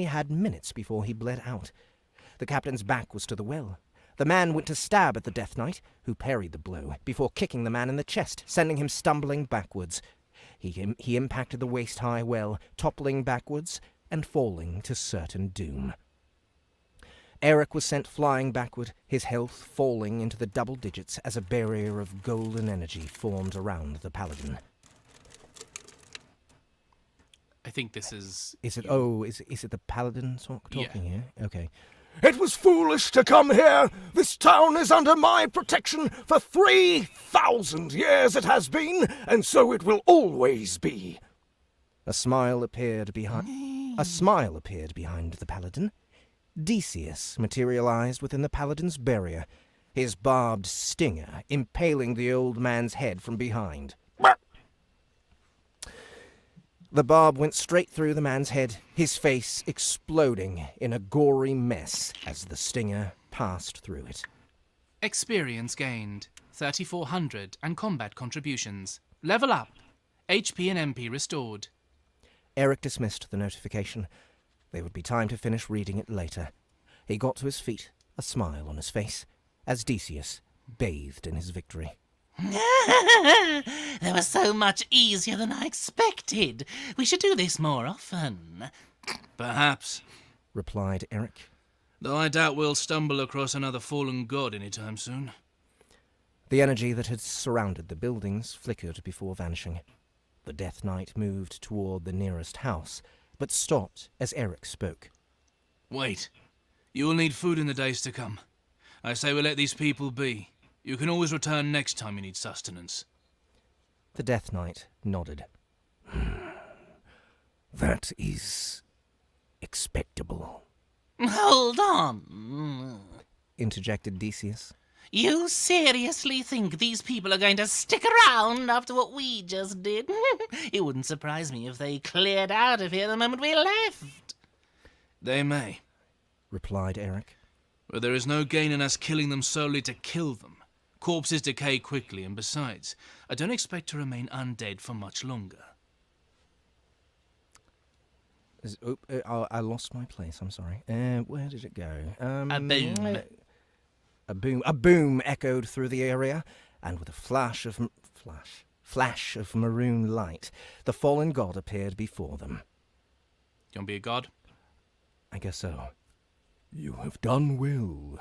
had minutes before he bled out. The captain's back was to the well. The man went to stab at the Death Knight, who parried the blow, before kicking the man in the chest, sending him stumbling backwards. He impacted the waist-high well, toppling backwards and falling to certain doom. Eric was sent flying backward, his health falling into the double digits as a barrier of golden energy formed around the paladin. I think this is... Is it the paladin talking here? Okay. It was foolish to come here. This town is under my protection. For 3,000 years it has been, and so it will always be. A smile appeared behind the paladin. Decius materialized within the paladin's barrier, his barbed stinger impaling the old man's head from behind. The barb went straight through the man's head, his face exploding in a gory mess as the stinger passed through it. Experience gained, 3,400, and combat contributions. Level up. HP and MP restored. Eric dismissed the notification. There would be time to finish reading it later. He got to his feet, a smile on his face, as Decius bathed in his victory. They were so much easier than I expected. We should do this more often. Perhaps, replied Eric. though I doubt we'll stumble across another fallen god anytime soon. The energy that had surrounded the buildings flickered before vanishing. The Death Knight moved toward the nearest house, but stopped as Eric spoke. Wait. You will need food in the days to come. I say we let these people be. You can always return next time you need sustenance. The Death Knight nodded. That is expectable. Hold on. Interjected Decius. You seriously think these people are going to stick around after what we just did? It wouldn't surprise me if they cleared out of here the moment we left. They may, replied Eric. but there is no gain in us killing them solely to kill them. Corpses decay quickly, and besides, I don't expect to remain undead for much longer. I lost my place, I'm sorry. Where did it go? A boom. A boom echoed through the area, and with a flash of maroon light, the fallen god appeared before them. You want to be a god? I guess so. You have done well.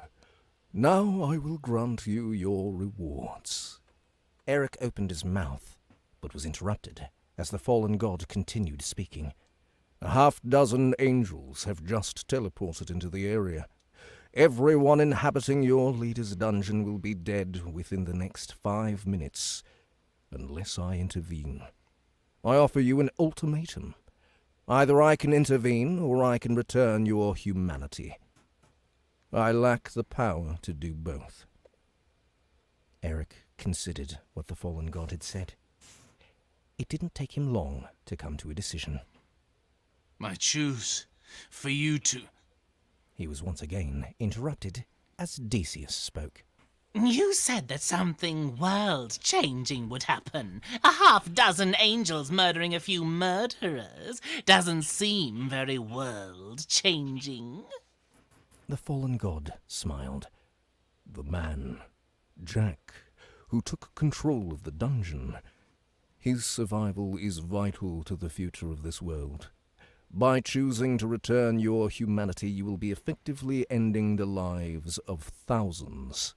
Now I will grant you your rewards. Eric opened his mouth, but was interrupted as the fallen god continued speaking. A half-dozen angels have just teleported into the area. Everyone inhabiting your leader's dungeon will be dead within the next 5 minutes, unless I intervene. I offer you an ultimatum. Either I can intervene, or I can return your humanity. I lack the power to do both. Eric considered what the fallen god had said. It didn't take him long to come to a decision. I choose for you to... He was once again interrupted as Decius spoke. You said that something world-changing would happen. A half-dozen angels murdering a few murderers doesn't seem very world-changing. The fallen god smiled. The man, Jack, who took control of the dungeon. His survival is vital to the future of this world. By choosing to return your humanity, you will be effectively ending the lives of thousands.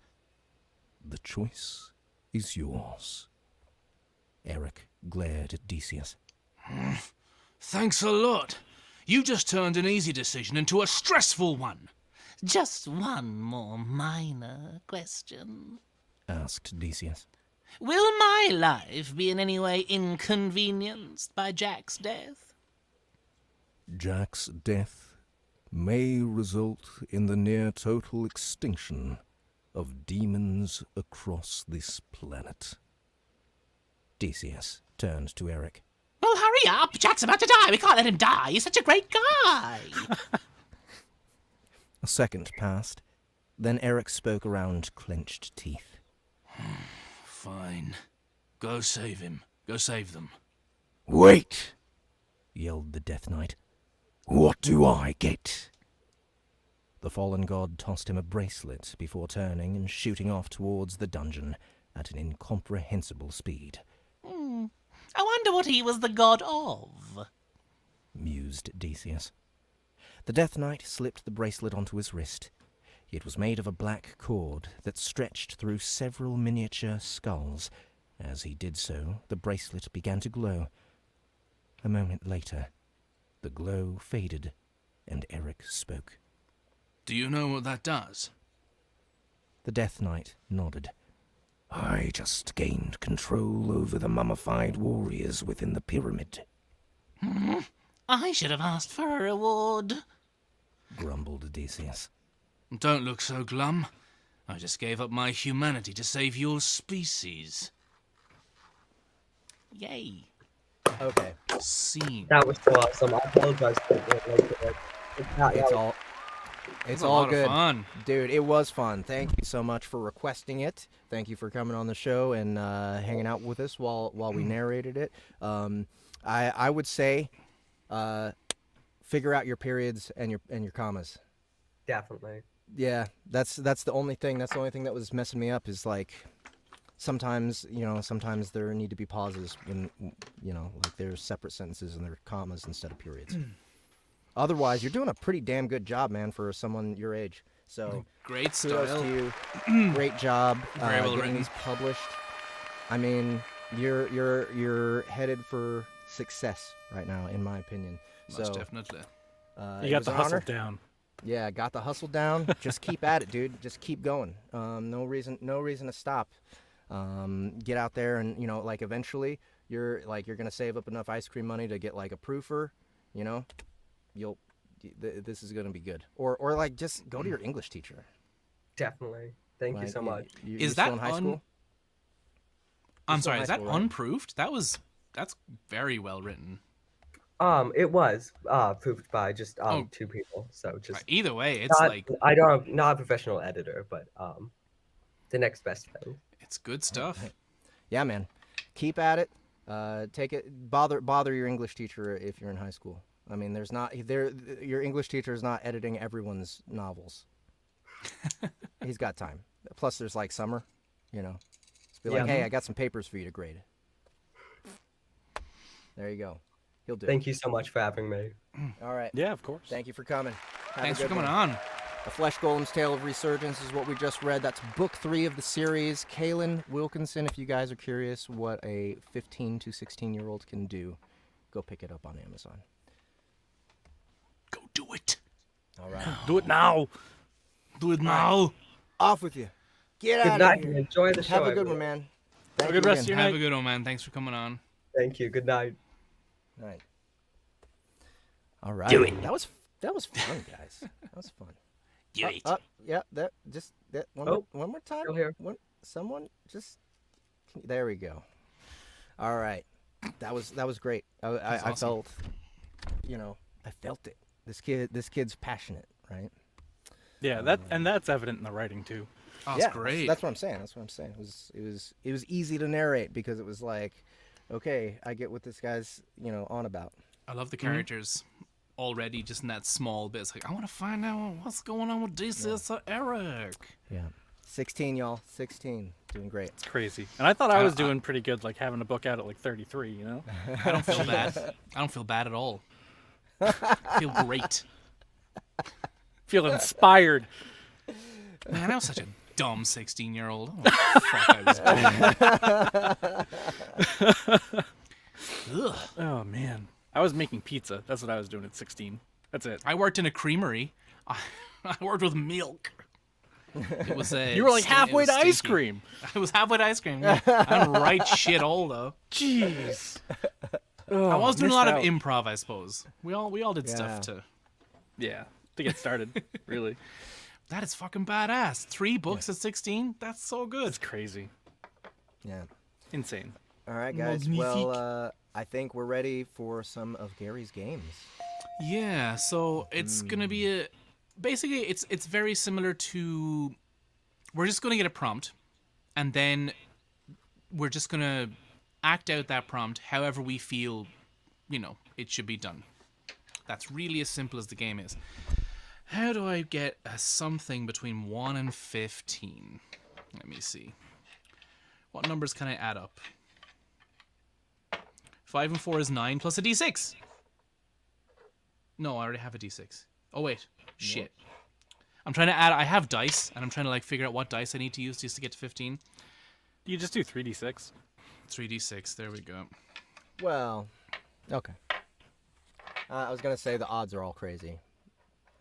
The choice is yours. Eric glared at Decius. Thanks a lot. You just turned an easy decision into a stressful one. Just one more minor question, asked Decius. Will my life be in any way inconvenienced by Jack's death? Jack's death may result in the near-total extinction of demons across this planet. Decius turned to Eric. Well, hurry up! Jack's about to die! We can't let him die! He's such a great guy! A second passed. Then Eric spoke around clenched teeth. Fine. Go save him. Go save them. Wait! Yelled the Death Knight. What do I get? The fallen god tossed him a bracelet before turning and shooting off towards the dungeon at an incomprehensible speed. I wonder what he was the god of, mused Decius. The Death Knight slipped the bracelet onto his wrist. It was made of a black cord that stretched through several miniature skulls. As he did so, the bracelet began to glow. A moment later, the glow faded, and Eric spoke. Do you know what that does? The Death Knight nodded. I just gained control over the mummified warriors within the pyramid, I should have asked for a reward. grumbled Odysseus. Don't look so glum. I just gave up my humanity to save your species. Yay. Okay. Scene. That was so awesome. I apologize for it. It's a all lot of good. fun. Dude, it was fun. Thank you so much for requesting it. Thank you for coming on the show and hanging out with us while we narrated it. I would say figure out your periods and your commas. Definitely. Yeah, that's the only thing. That's the only thing that was messing me up is like sometimes there need to be pauses when like there's separate sentences and there are commas instead of periods. Otherwise, you're doing a pretty damn good job, man, for someone your age. So Great kudos style. to you. Great job Very well getting written. these published. I mean, you're headed for success right now, in my opinion. Most So definitely. You it got was the an hustle honor. down. Yeah, got the hustle down. Just keep at it, dude. Just keep going. No reason to stop. Get out there and like eventually you're gonna save up enough ice cream money to get like a proofer. This is gonna be good. Or like just go to your English teacher. Definitely. Thank you Like, so much. You're Is still that in high school? I'm still in sorry, is high that school, right? unproofed? That's very well written. It was proofed by just Oh. 2 people. So just Either way, it's not, like I don't have, not a professional editor, but the next best thing. it's good stuff. Yeah, man. Keep at it. Take it. Bother your English teacher if you're in high school. I mean, your English teacher is not editing everyone's novels. He's got time. Plus, there's like summer, Just be like, Yeah. hey, I got some papers for you to grade. There you go. He'll do. Thank you so much for having me. All right. Yeah, of course. Thank you for coming. Have a Thanks for good coming one. on. A Flesh Golem's Tale of Resurgence is what we just read. That's book 3 of the series. Cailan Wilkinson, if you guys are curious what a 15 to 16-year-old can do, go pick it up on Amazon. Go do it. All right. Do it now. Do it now. Off with you. Get Good out night of and here. enjoy the show. Have a good everyone. one, man. Have a Thank good you rest of again. your Have night. a good one, man. Thanks for coming on. Thank you. Good night. All right. All right. Do it. That was fun, guys. That was fun. Do it. Yeah. One more time. Still here. Someone just. There we go. All right. That was great. I awesome. felt, I felt it. This kid's passionate, right? Yeah, that's evident in the writing too. Oh, Yeah, it's great. That's what I'm saying. It was easy to narrate because it was like, okay, I get what this guy's on about. I love the characters already, just in that small bit. It's like, I want to find out what's going on with this Eric. Yeah. 16, y'all. 16. Doing great. It's crazy. And I thought I was doing pretty good, like having a book out at like 33. I don't feel bad. I don't feel bad at all. I feel great. Feel inspired. Man, I was such a dumb 16-year-old. Oh, fuck, I was doing. Ugh. Oh man, I was making pizza. That's what I was doing at 16. That's it. I worked in a creamery. I worked with milk. It was You were like halfway to ice cream. I was halfway to ice cream. Yeah. I didn't write shit all though. Jeez. I was doing a missed lot out. of improv, I suppose. We all did Yeah. stuff to. Yeah, to get started, really. That is fucking badass. 3 books at 16. That's so good. It's crazy. Yeah. Insane. All right, guys. Magnifique. Well, I think we're ready for some of Gary's games. Yeah, so it's gonna be basically it's very similar to, we're just gonna get a prompt, and then we're just gonna act out that prompt however we feel, it should be done. That's really as simple as the game is. How do I get a something between 1 and 15? Let me see. What numbers can I add up? 5 and 4 is 9 plus a d6. No, I already have a d6. Oh, wait. Shit. I'm trying to add. I have dice, and I'm trying to like figure out what dice I need to use just to get to 15. You just do 3d6. 3d6. There we go. Well, okay. I was gonna say the odds are all crazy.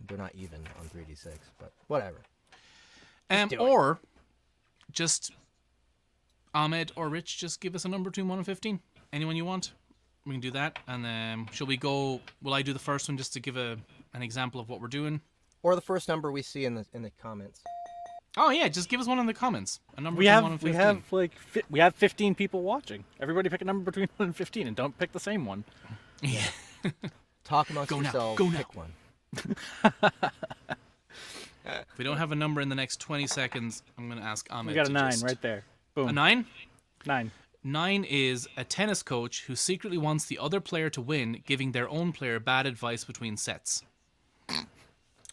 They're not even on 3d6, but whatever. Or just Ahmed or Rich, just give us a number between 1 and 15. Anyone you want. We can do that. And then shall we go? Will I do the first one just to give an example of what we're doing? Or the first number we see in the comments. Oh yeah, just give us one in the comments. A number between 1 and 15. We have 15 people watching. Everybody pick a number between 1 and 15, and don't pick the same one. Yeah. Talk amongst Go now, yourselves. go now. Pick one. If we don't have a number in the next 20 seconds, I'm going to ask Ahmed. We got a to 9 just... right there. Boom. A 9? 9. 9 is a tennis coach who secretly wants the other player to win, giving their own player bad advice between sets.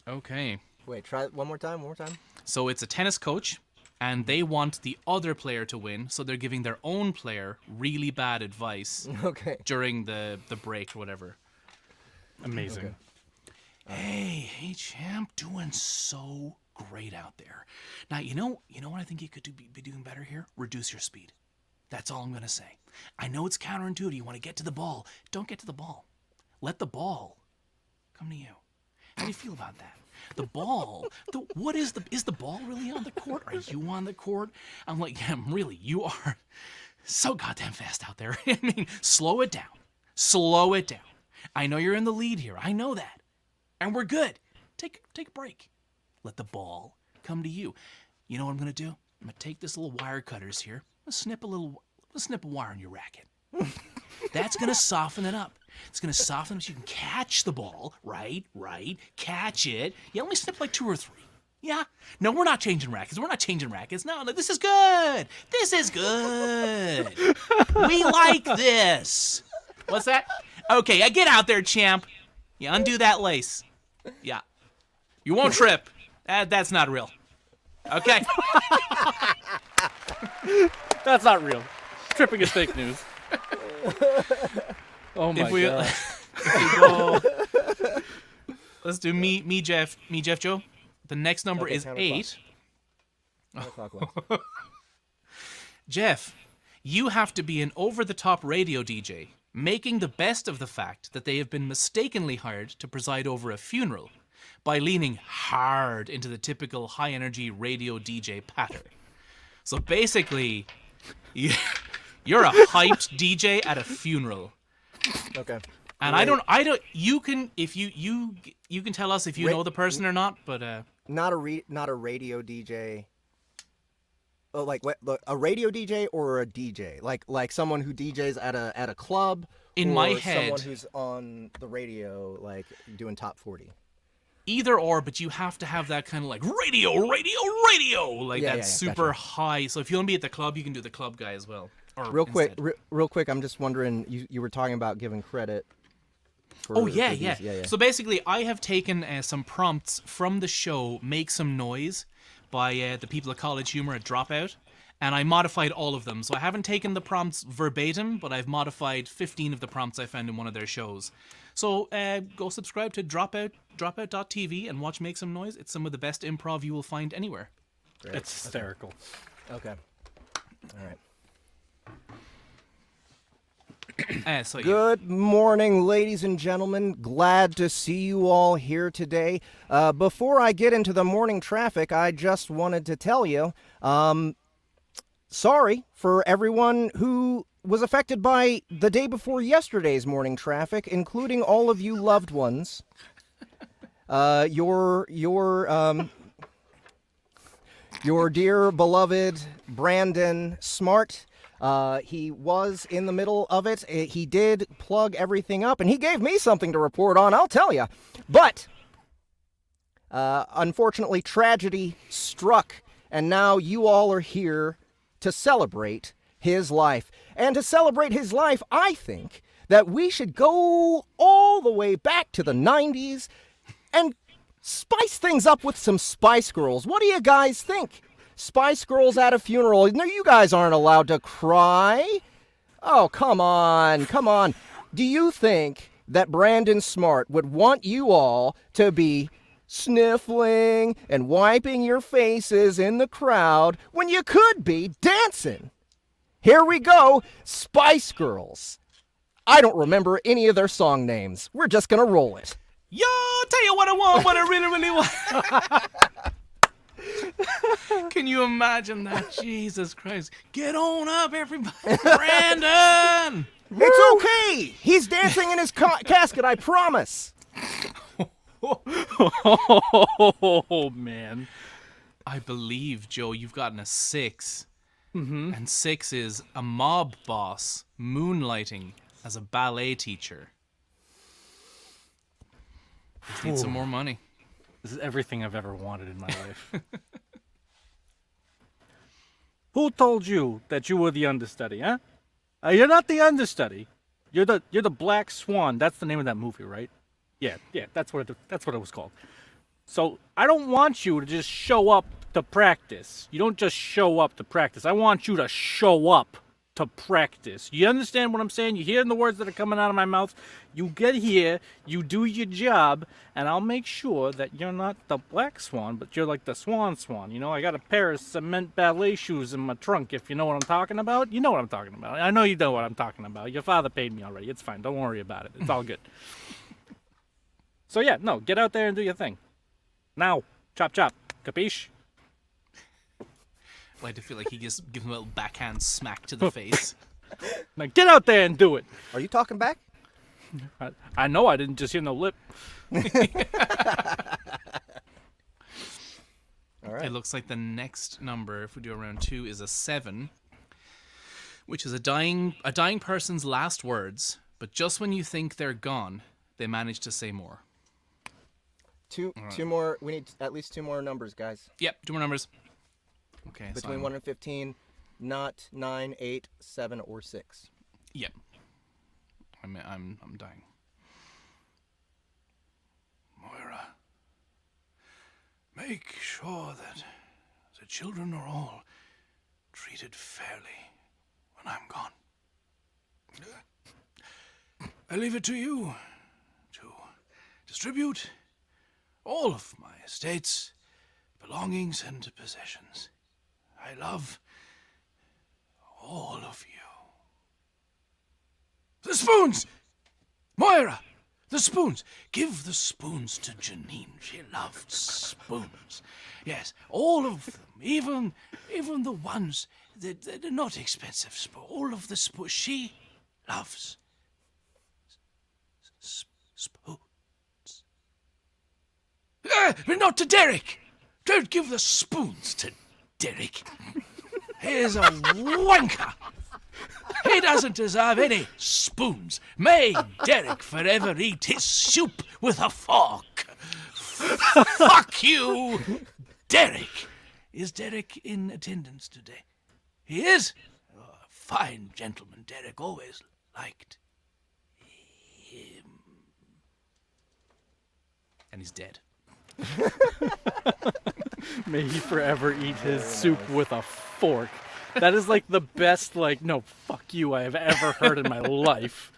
Okay. Wait, try it one more time. So it's a tennis coach, and they want the other player to win, so they're giving their own player really bad advice Okay. during the break or whatever. Amazing. Okay. Hey, champ, doing so great out there. Now, you know what I think you could be doing better here? Reduce your speed. That's all I'm going to say. I know it's counterintuitive. You want to get to the ball. Don't get to the ball. Let the ball come to you. How do you feel about that? The ball, is the ball really on the court? Are you on the court? I'm like, yeah, really, you are so goddamn fast out there. I mean, slow it down. Slow it down. I know you're in the lead here. I know that. And we're good. Take a break. Let the ball come to you. You know what I'm going to do? I'm going to take this little wire cutters here. I'm going to snip a wire in your racket. That's going to soften it up. It's going to soften it so you can catch the ball. Right. Catch it. You only snip like 2 or 3. Yeah? No, we're not changing rackets. No, this is good. This is good. We like this. What's that? Okay, get out there, champ. You undo that lace. Yeah. You won't trip. That's not real. Okay. That's not real. Tripping is fake news. Oh my god. If we go, let's do me, Jeff, Joe. The next number is 8. Jeff, you have to be an over-the-top radio DJ, making the best of the fact that they have been mistakenly hired to preside over a funeral by leaning hard into the typical high-energy radio DJ pattern. So basically, you're a hyped DJ at a funeral. Okay. And I don't. You can tell us if you know the person or not, but not a radio DJ. Oh, like what? A radio DJ or a DJ? Like someone who DJs at a club. In my head, someone who's on the radio, like doing top 40. Either or, but you have to have that kind of like radio, like that super gotcha. high. So if you want to be at the club, you can do the club guy as well. Or real quick, I'm just wondering. You were talking about giving credit. For yeah. So basically, I have taken some prompts from the show "Make Some Noise" by the people at College Humor at Dropout, and I modified all of them. So I haven't taken the prompts verbatim, but I've modified 15 of the prompts I found in one of their shows. So go subscribe to dropout.tv and watch Make Some Noise. It's some of the best improv you will find anywhere. Great. It's hysterical. Okay. All right. Good morning, ladies and gentlemen. Glad to see you all here today. Before I get into the morning traffic, I just wanted to tell you, sorry for everyone who was affected by the day before yesterday's morning traffic, including all of you loved ones. Your dear beloved Brandon Smart. He was in the middle of it. He did plug everything up, and he gave me something to report on, I'll tell you. But, unfortunately, tragedy struck, and now you all are here to celebrate his life. And to celebrate his life, I think that we should go all the way back to the 90s and spice things up with some Spice Girls. What do you guys think? Spice Girls at a funeral. No, you guys aren't allowed to cry. Oh, come on. Do you think that Brandon Smart would want you all to be sniffling and wiping your faces in the crowd when you could be dancing. Here we go, Spice Girls. I don't remember any of their song names. We're just gonna roll it. Yo, tell you what I want, what I really, really want. Can you imagine that? Jesus Christ. Get on up, everybody. Brandon! It's okay. He's dancing in his casket, I promise. Oh, man. I believe, Joe, you've gotten a 6. Mm-hmm. And 6 is a mob boss moonlighting as a ballet teacher. Just need some more money. This is everything I've ever wanted in my life. Who told you that you were the understudy, huh? You're not the understudy. You're the Black Swan. That's the name of that movie, right? Yeah, that's what it was called. So I don't want you to just show up to practice. You don't just show up to practice. I want you to show up to practice. You understand what I'm saying? You hearing the words that are coming out of my mouth? You get here, you do your job, and I'll make sure that you're not the Black Swan, but you're like the Swan. You know, I got a pair of cement ballet shoes in my trunk, if you know what I'm talking about. You know what I'm talking about. I know you know what I'm talking about. Your father paid me already. It's fine. Don't worry about it. It's all good. So yeah, no, get out there and do your thing. Now, chop chop. Capiche? I like to feel like he just gives him a little backhand smack to the face. Now get out there and do it. Are you talking back? I know I didn't just hear no lip. All right. It looks like the next number, if we do a round 2, is a 7, which is a dying person's last words, but just when you think they're gone, they manage to say more. Two more. We need at least 2 more numbers, guys. Yep, 2 more numbers. Okay. Between 1 and 15, not 9, 8, 7, or 6. Yep. I'm dying. Moira, make sure that the children are all treated fairly when I'm gone. I leave it to you to distribute all of my estates, belongings, and possessions. I love all of you. The spoons! Moira! The spoons! Give the spoons to Janine. She loved spoons. Yes, all of them. Even the ones that are not expensive spoons. All of the spoons. She loves spoons. But not to Derek! Don't give the spoons to Derek. He's a wanker. He doesn't deserve any spoons. May Derek forever eat his soup with a fork. Fuck you, Derek. Is Derek in attendance today? He is? Oh, fine gentleman. Derek always liked him. And he's dead. May he forever eat his soup with a fork. That is like the best, like, no, fuck you I have ever heard in my life.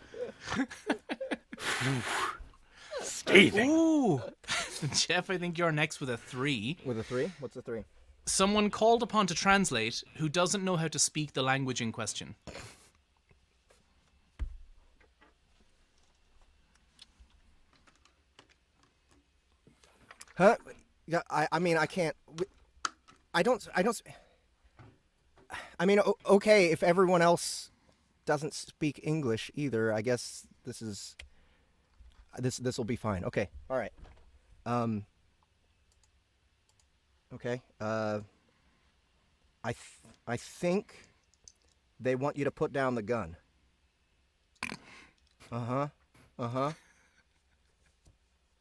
Scathing. Ooh. Jeff, I think you're next with a 3. With a 3? What's a 3? Someone called upon to translate who doesn't know how to speak the language in question. Huh? Yeah, I mean, I can't. I don't. I mean, okay, if everyone else doesn't speak English either, I guess this will be fine. Okay, all right. Okay. I think they want you to put down the gun. Uh-huh.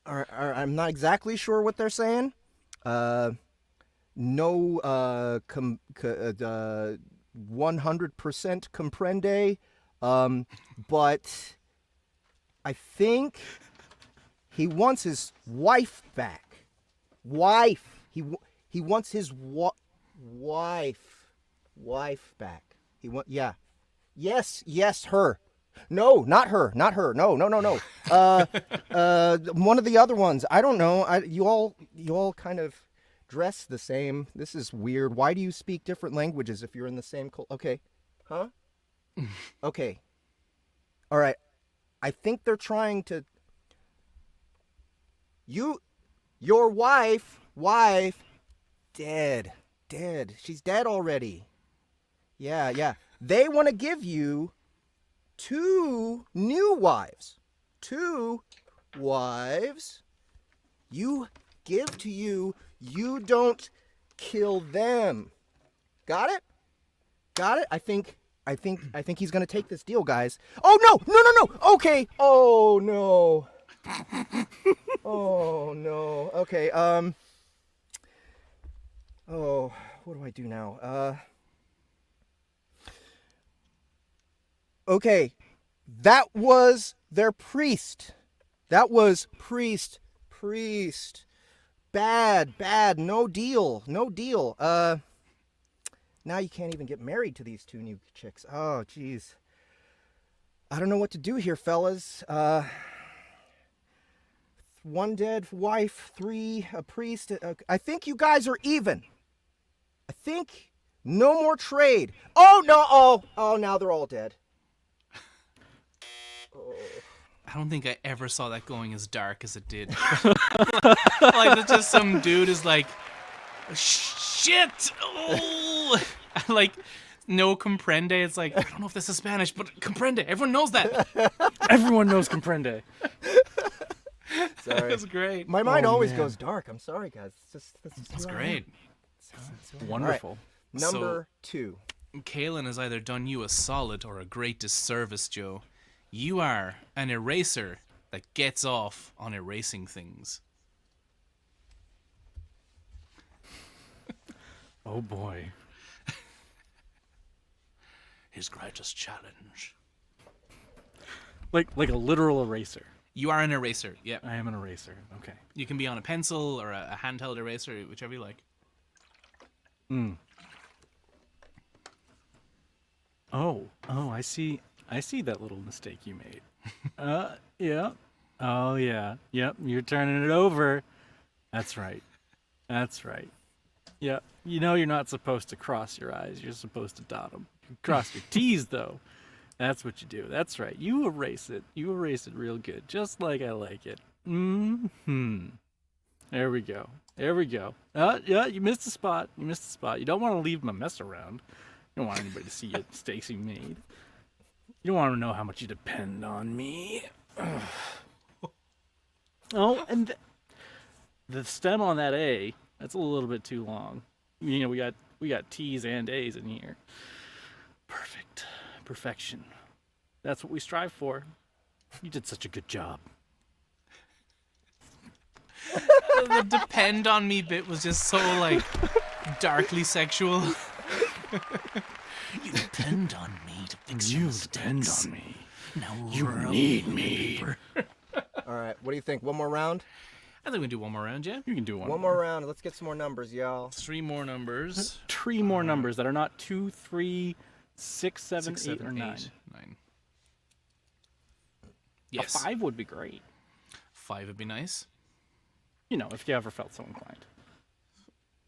All right, I'm not exactly sure what they're saying. No 100% comprende, but I think he wants his wife back. Wife. He wants his wife back. Yes, her. No, not her. Not her. No. One of the other ones. I don't know. You all kind of dress the same. This is weird. Why do you speak different languages if you're in the same Okay. Huh? Okay. All right. I think they're trying to... Your wife, dead. She's dead already. Yeah. They want to give you 2 new wives. 2 wives. You give to you. You don't kill them. Got it? I think he's gonna take this deal, guys. Oh no! Okay. Oh no. Oh no. Okay. Oh, what do I do now? Okay. That was their priest. That was priest. Bad. No deal. Now you can't even get married to these 2 new chicks. Oh, jeez. I don't know what to do here, fellas. 1 dead wife, 3 a priest. I think you guys are even. I think no more trade. Oh, no. Oh, now they're all dead. Oh. I don't think I ever saw that going as dark as it did. Like, it's just some dude is like, shit! Oh! Like, no comprende. It's like, I don't know if this is Spanish, but comprende. Everyone knows that. Everyone knows comprende. Sorry. That's great. My mind always goes dark. I'm sorry, guys. That's great. Wonderful. Number 2. Cailan has either done you a solid or a great disservice, Joe. You are an eraser that gets off on erasing things. Oh boy. His greatest challenge. Like a literal eraser. You are an eraser, yeah. I am an eraser. Okay. You can be on a pencil or a handheld eraser, whichever you like. Oh, I see that little mistake you made. Yeah. Oh, yeah. Yep, you're turning it over. That's right. Yeah, you know you're not supposed to cross your I's. You're supposed to dot them. You cross your T's, though. That's what you do. That's right. You erase it. You erase it real good, just like I like it. There we go. Yeah, you missed a spot. You don't want to leave my mess around. You don't want anybody to see you Stacy made. You don't want to know how much you depend on me. Oh, and the stem on that A, that's a little bit too long. You know, we got T's and A's in here. Perfection. That's what we strive for. You did such a good job. The depend on me bit was just so, like, darkly sexual. You depend on me to fix your mistakes. Depend on me. Now You need me. All right, what do you think? One more round? I think we can do one more round, yeah? You can do one. One more round. Let's get some more numbers, y'all. 3 more numbers. 3 more numbers that are not 2, 3, 6, 7, 6, 8, 7, or 9. 9. Yes. A 5 would be great. 5 would be nice. You know, if you ever felt so inclined.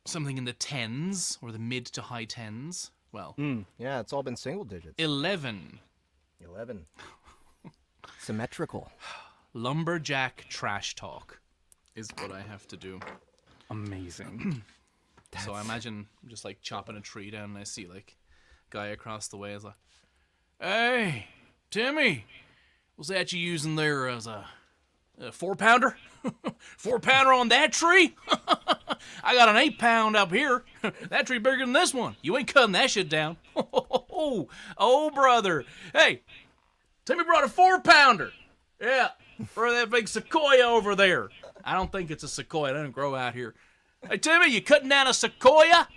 Something in the 10s or the mid to high 10s. Well, Yeah, it's all been single digits. 11. 11. Symmetrical. Lumberjack trash talk is what I have to do. Amazing. So I imagine I'm just like chopping a tree down and I see like guy across the way is like, "Hey, Timmy, was that you using there as a 4-pounder? 4-pounder on that tree? I got an 8-pound up here. That tree bigger than this one. You ain't cutting that shit down." Oh, brother. Hey, Timmy brought a 4-pounder. Yeah, for that big sequoia over there. I don't think it's a sequoia. It doesn't grow out here. Hey, Timmy, you cutting down a sequoia?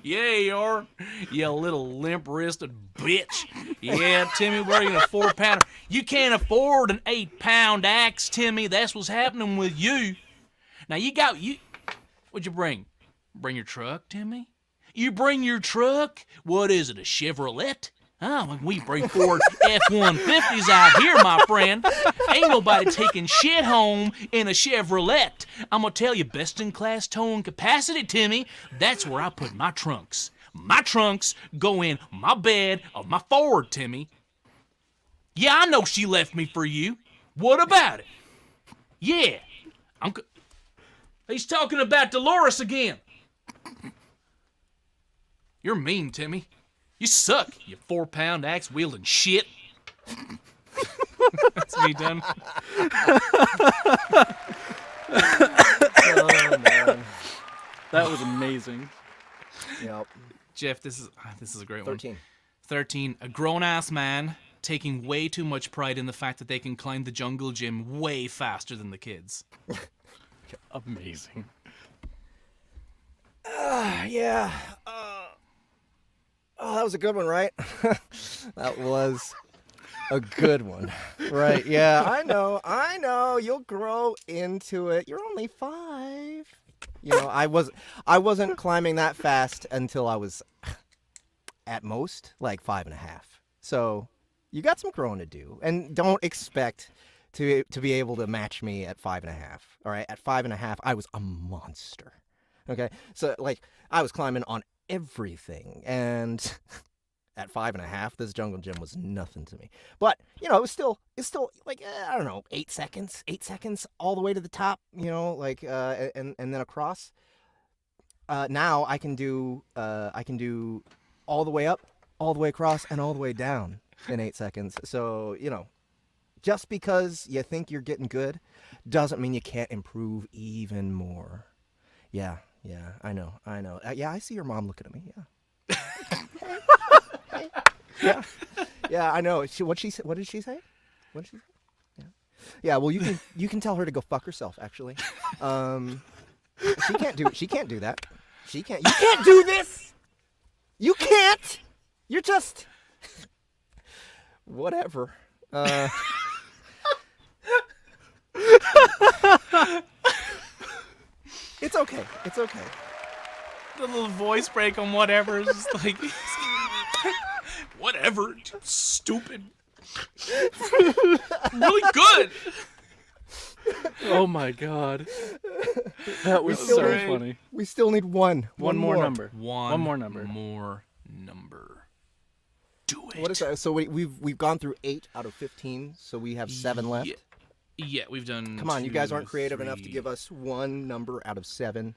Yeah, you are. You little limp-wristed bitch. Yeah, Timmy, we're getting a 4-pounder. You can't afford an 8-pound axe, Timmy. That's what's happening with you. Now, what'd you bring? Bring your truck, Timmy? You bring your truck? What is it, a Chevrolet? Ah, when we bring Ford F-150s out here, my friend, ain't nobody taking shit home in a Chevrolet. I'm gonna tell you, best-in-class towing capacity, Timmy, that's where I put my trunks. My trunks go in my bed of my Ford, Timmy. Yeah, I know she left me for you. What about it? Yeah. He's talking about Dolores again. You're mean, Timmy. You suck, you 4-pound axe-wielding shit. That's me done. Oh, man. That was amazing. Yep. Jeff, this is a great 13. one. 13. A grown-ass man taking way too much pride in the fact that they can climb the jungle gym way faster than the kids. Amazing. Yeah. Oh, that was a good one, right? That was a good one. Right, yeah, I know. You'll grow into it. You're only 5. You know, I wasn't climbing that fast until I was at most like 5.5. So you got some growing to do. And don't expect to be able to match me at 5.5. All right, at 5.5, I was a monster. Okay, so like I was climbing on everything, and at 5.5, this jungle gym was nothing to me. But you know, it's still like I don't know, 8 seconds all the way to the top. You know, like and then across. Now I can do all the way up, all the way across, and all the way down in 8 seconds. So you know, just because you think you're getting good, doesn't mean you can't improve even more. Yeah, I know. Yeah, I see your mom looking at me. Yeah. Yeah, I know. What did she say? What did she say? Yeah. Well, you can tell her to go fuck herself. Actually, she can't do that. She can't. You can't do this. You can't. You're just whatever. It's okay. The little voice break on whatever is just like, whatever, stupid. Really good. Oh my god. That was so great. funny. We still need one more number. One more number. More number. Do it. What is that? So we've gone through 8 out of 15. So we have 7 left. Yeah, we've done. Come on, you guys aren't 2, creative enough to 3. give us one number out of 7.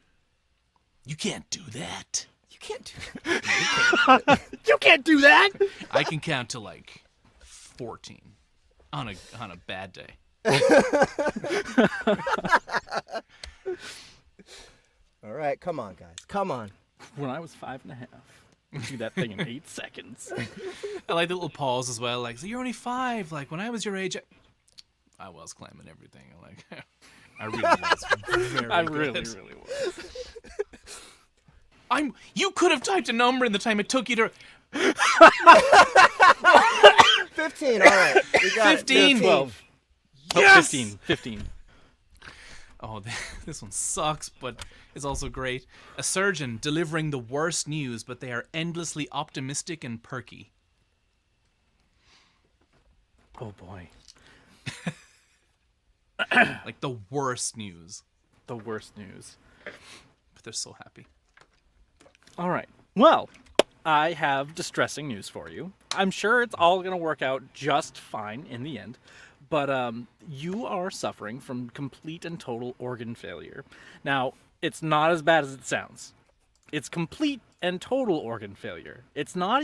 You can't do that. You can't do that. You can't do that. I can count to like 14 on a bad day. All right, come on, guys. Come on. When I was 5.5, I do that thing in 8 seconds. I like the little pause as well. Like, so you're only 5. Like when I was your age, I was climbing everything. Like, I really was. Very I good. really was. You could have typed a number in the time it took you to. 15. All right. We got 15. 12. Oh, Yes! 15. Oh, this one sucks, but it's also great. A surgeon delivering the worst news, but they are endlessly optimistic and perky. Oh boy. Like the worst news, The worst news. but they're so happy. All right. Well, I have distressing news for you. I'm sure it's all going to work out just fine in the end. But you are suffering from complete and total organ failure. Now, it's not as bad as it sounds. It's complete and total organ failure. It's not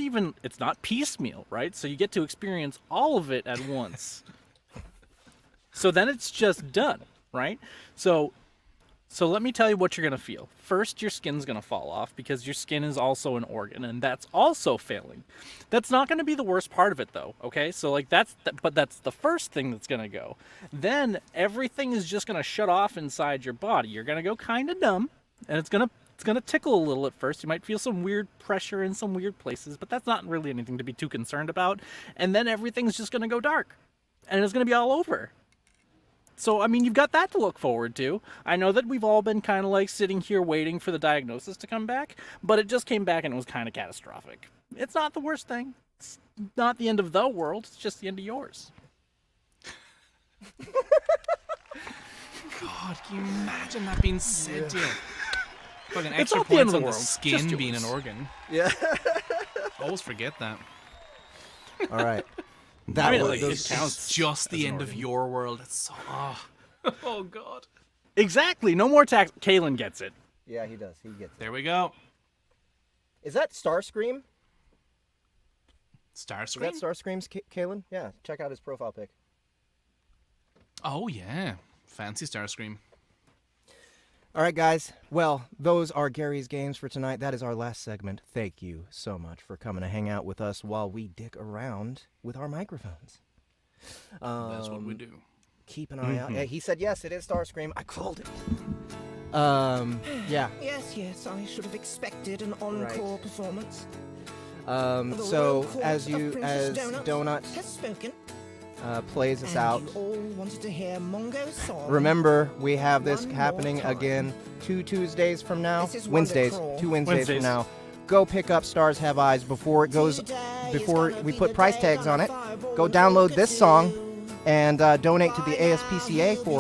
piecemeal, right? So you get to experience all of it at once. So then it's just done, right? So let me tell you what you're going to feel. First, your skin's going to fall off because your skin is also an organ, and that's also failing. That's not going to be the worst part of it, though, okay? So, like, that's the first thing that's going to go. Then everything is just going to shut off inside your body. You're going to go kind of numb, and it's going to tickle a little at first. You might feel some weird pressure in some weird places, but that's not really anything to be too concerned about. And then everything's just going to go dark, and it's going to be all over. So, I mean, you've got that to look forward to. I know that we've all been kind of like sitting here waiting for the diagnosis to come back, but it just came back and it was kind of catastrophic. It's not the worst thing. It's not the end of the world. It's just the end of yours. God, can you imagine that being said to you? Fucking It's extra not the end points of on the the world, skin just being yours. an organ. Yeah. Always forget that. All right. I mean, was- like, those- it counts. It's just the as an end of organ. your world. It's so. Oh God. Exactly. No more tax. Cailan gets it. Yeah, he does. He gets it. There we go. Is that Starscream? Is Starscream. that Starscream's Cailan? Yeah, check out his profile pic. Oh yeah, fancy Starscream. All right, guys. Well, those are Gary's games for tonight. That is our last segment. Thank you so much for coming to hang out with us while we dick around with our microphones. That's what we do. Keep an eye out. He said yes, it is Starscream. I called it. Yeah. Yes, I should have expected an encore performance. The So royal court as of Princess Donut has spoken, plays us and out. you all wanted to hear Mongo's song. Remember, we have this One more happening time. again 2 Tuesdays from now. This is Wednesdays. Wondercrawl. 2 Wednesdays from Wednesdays. now. Go pick up Stars Have Eyes before it goes. Today is Before gonna we be put the price day tags that on it. fireball Go download will this get song you. and donate to the By now ASPCA you'll for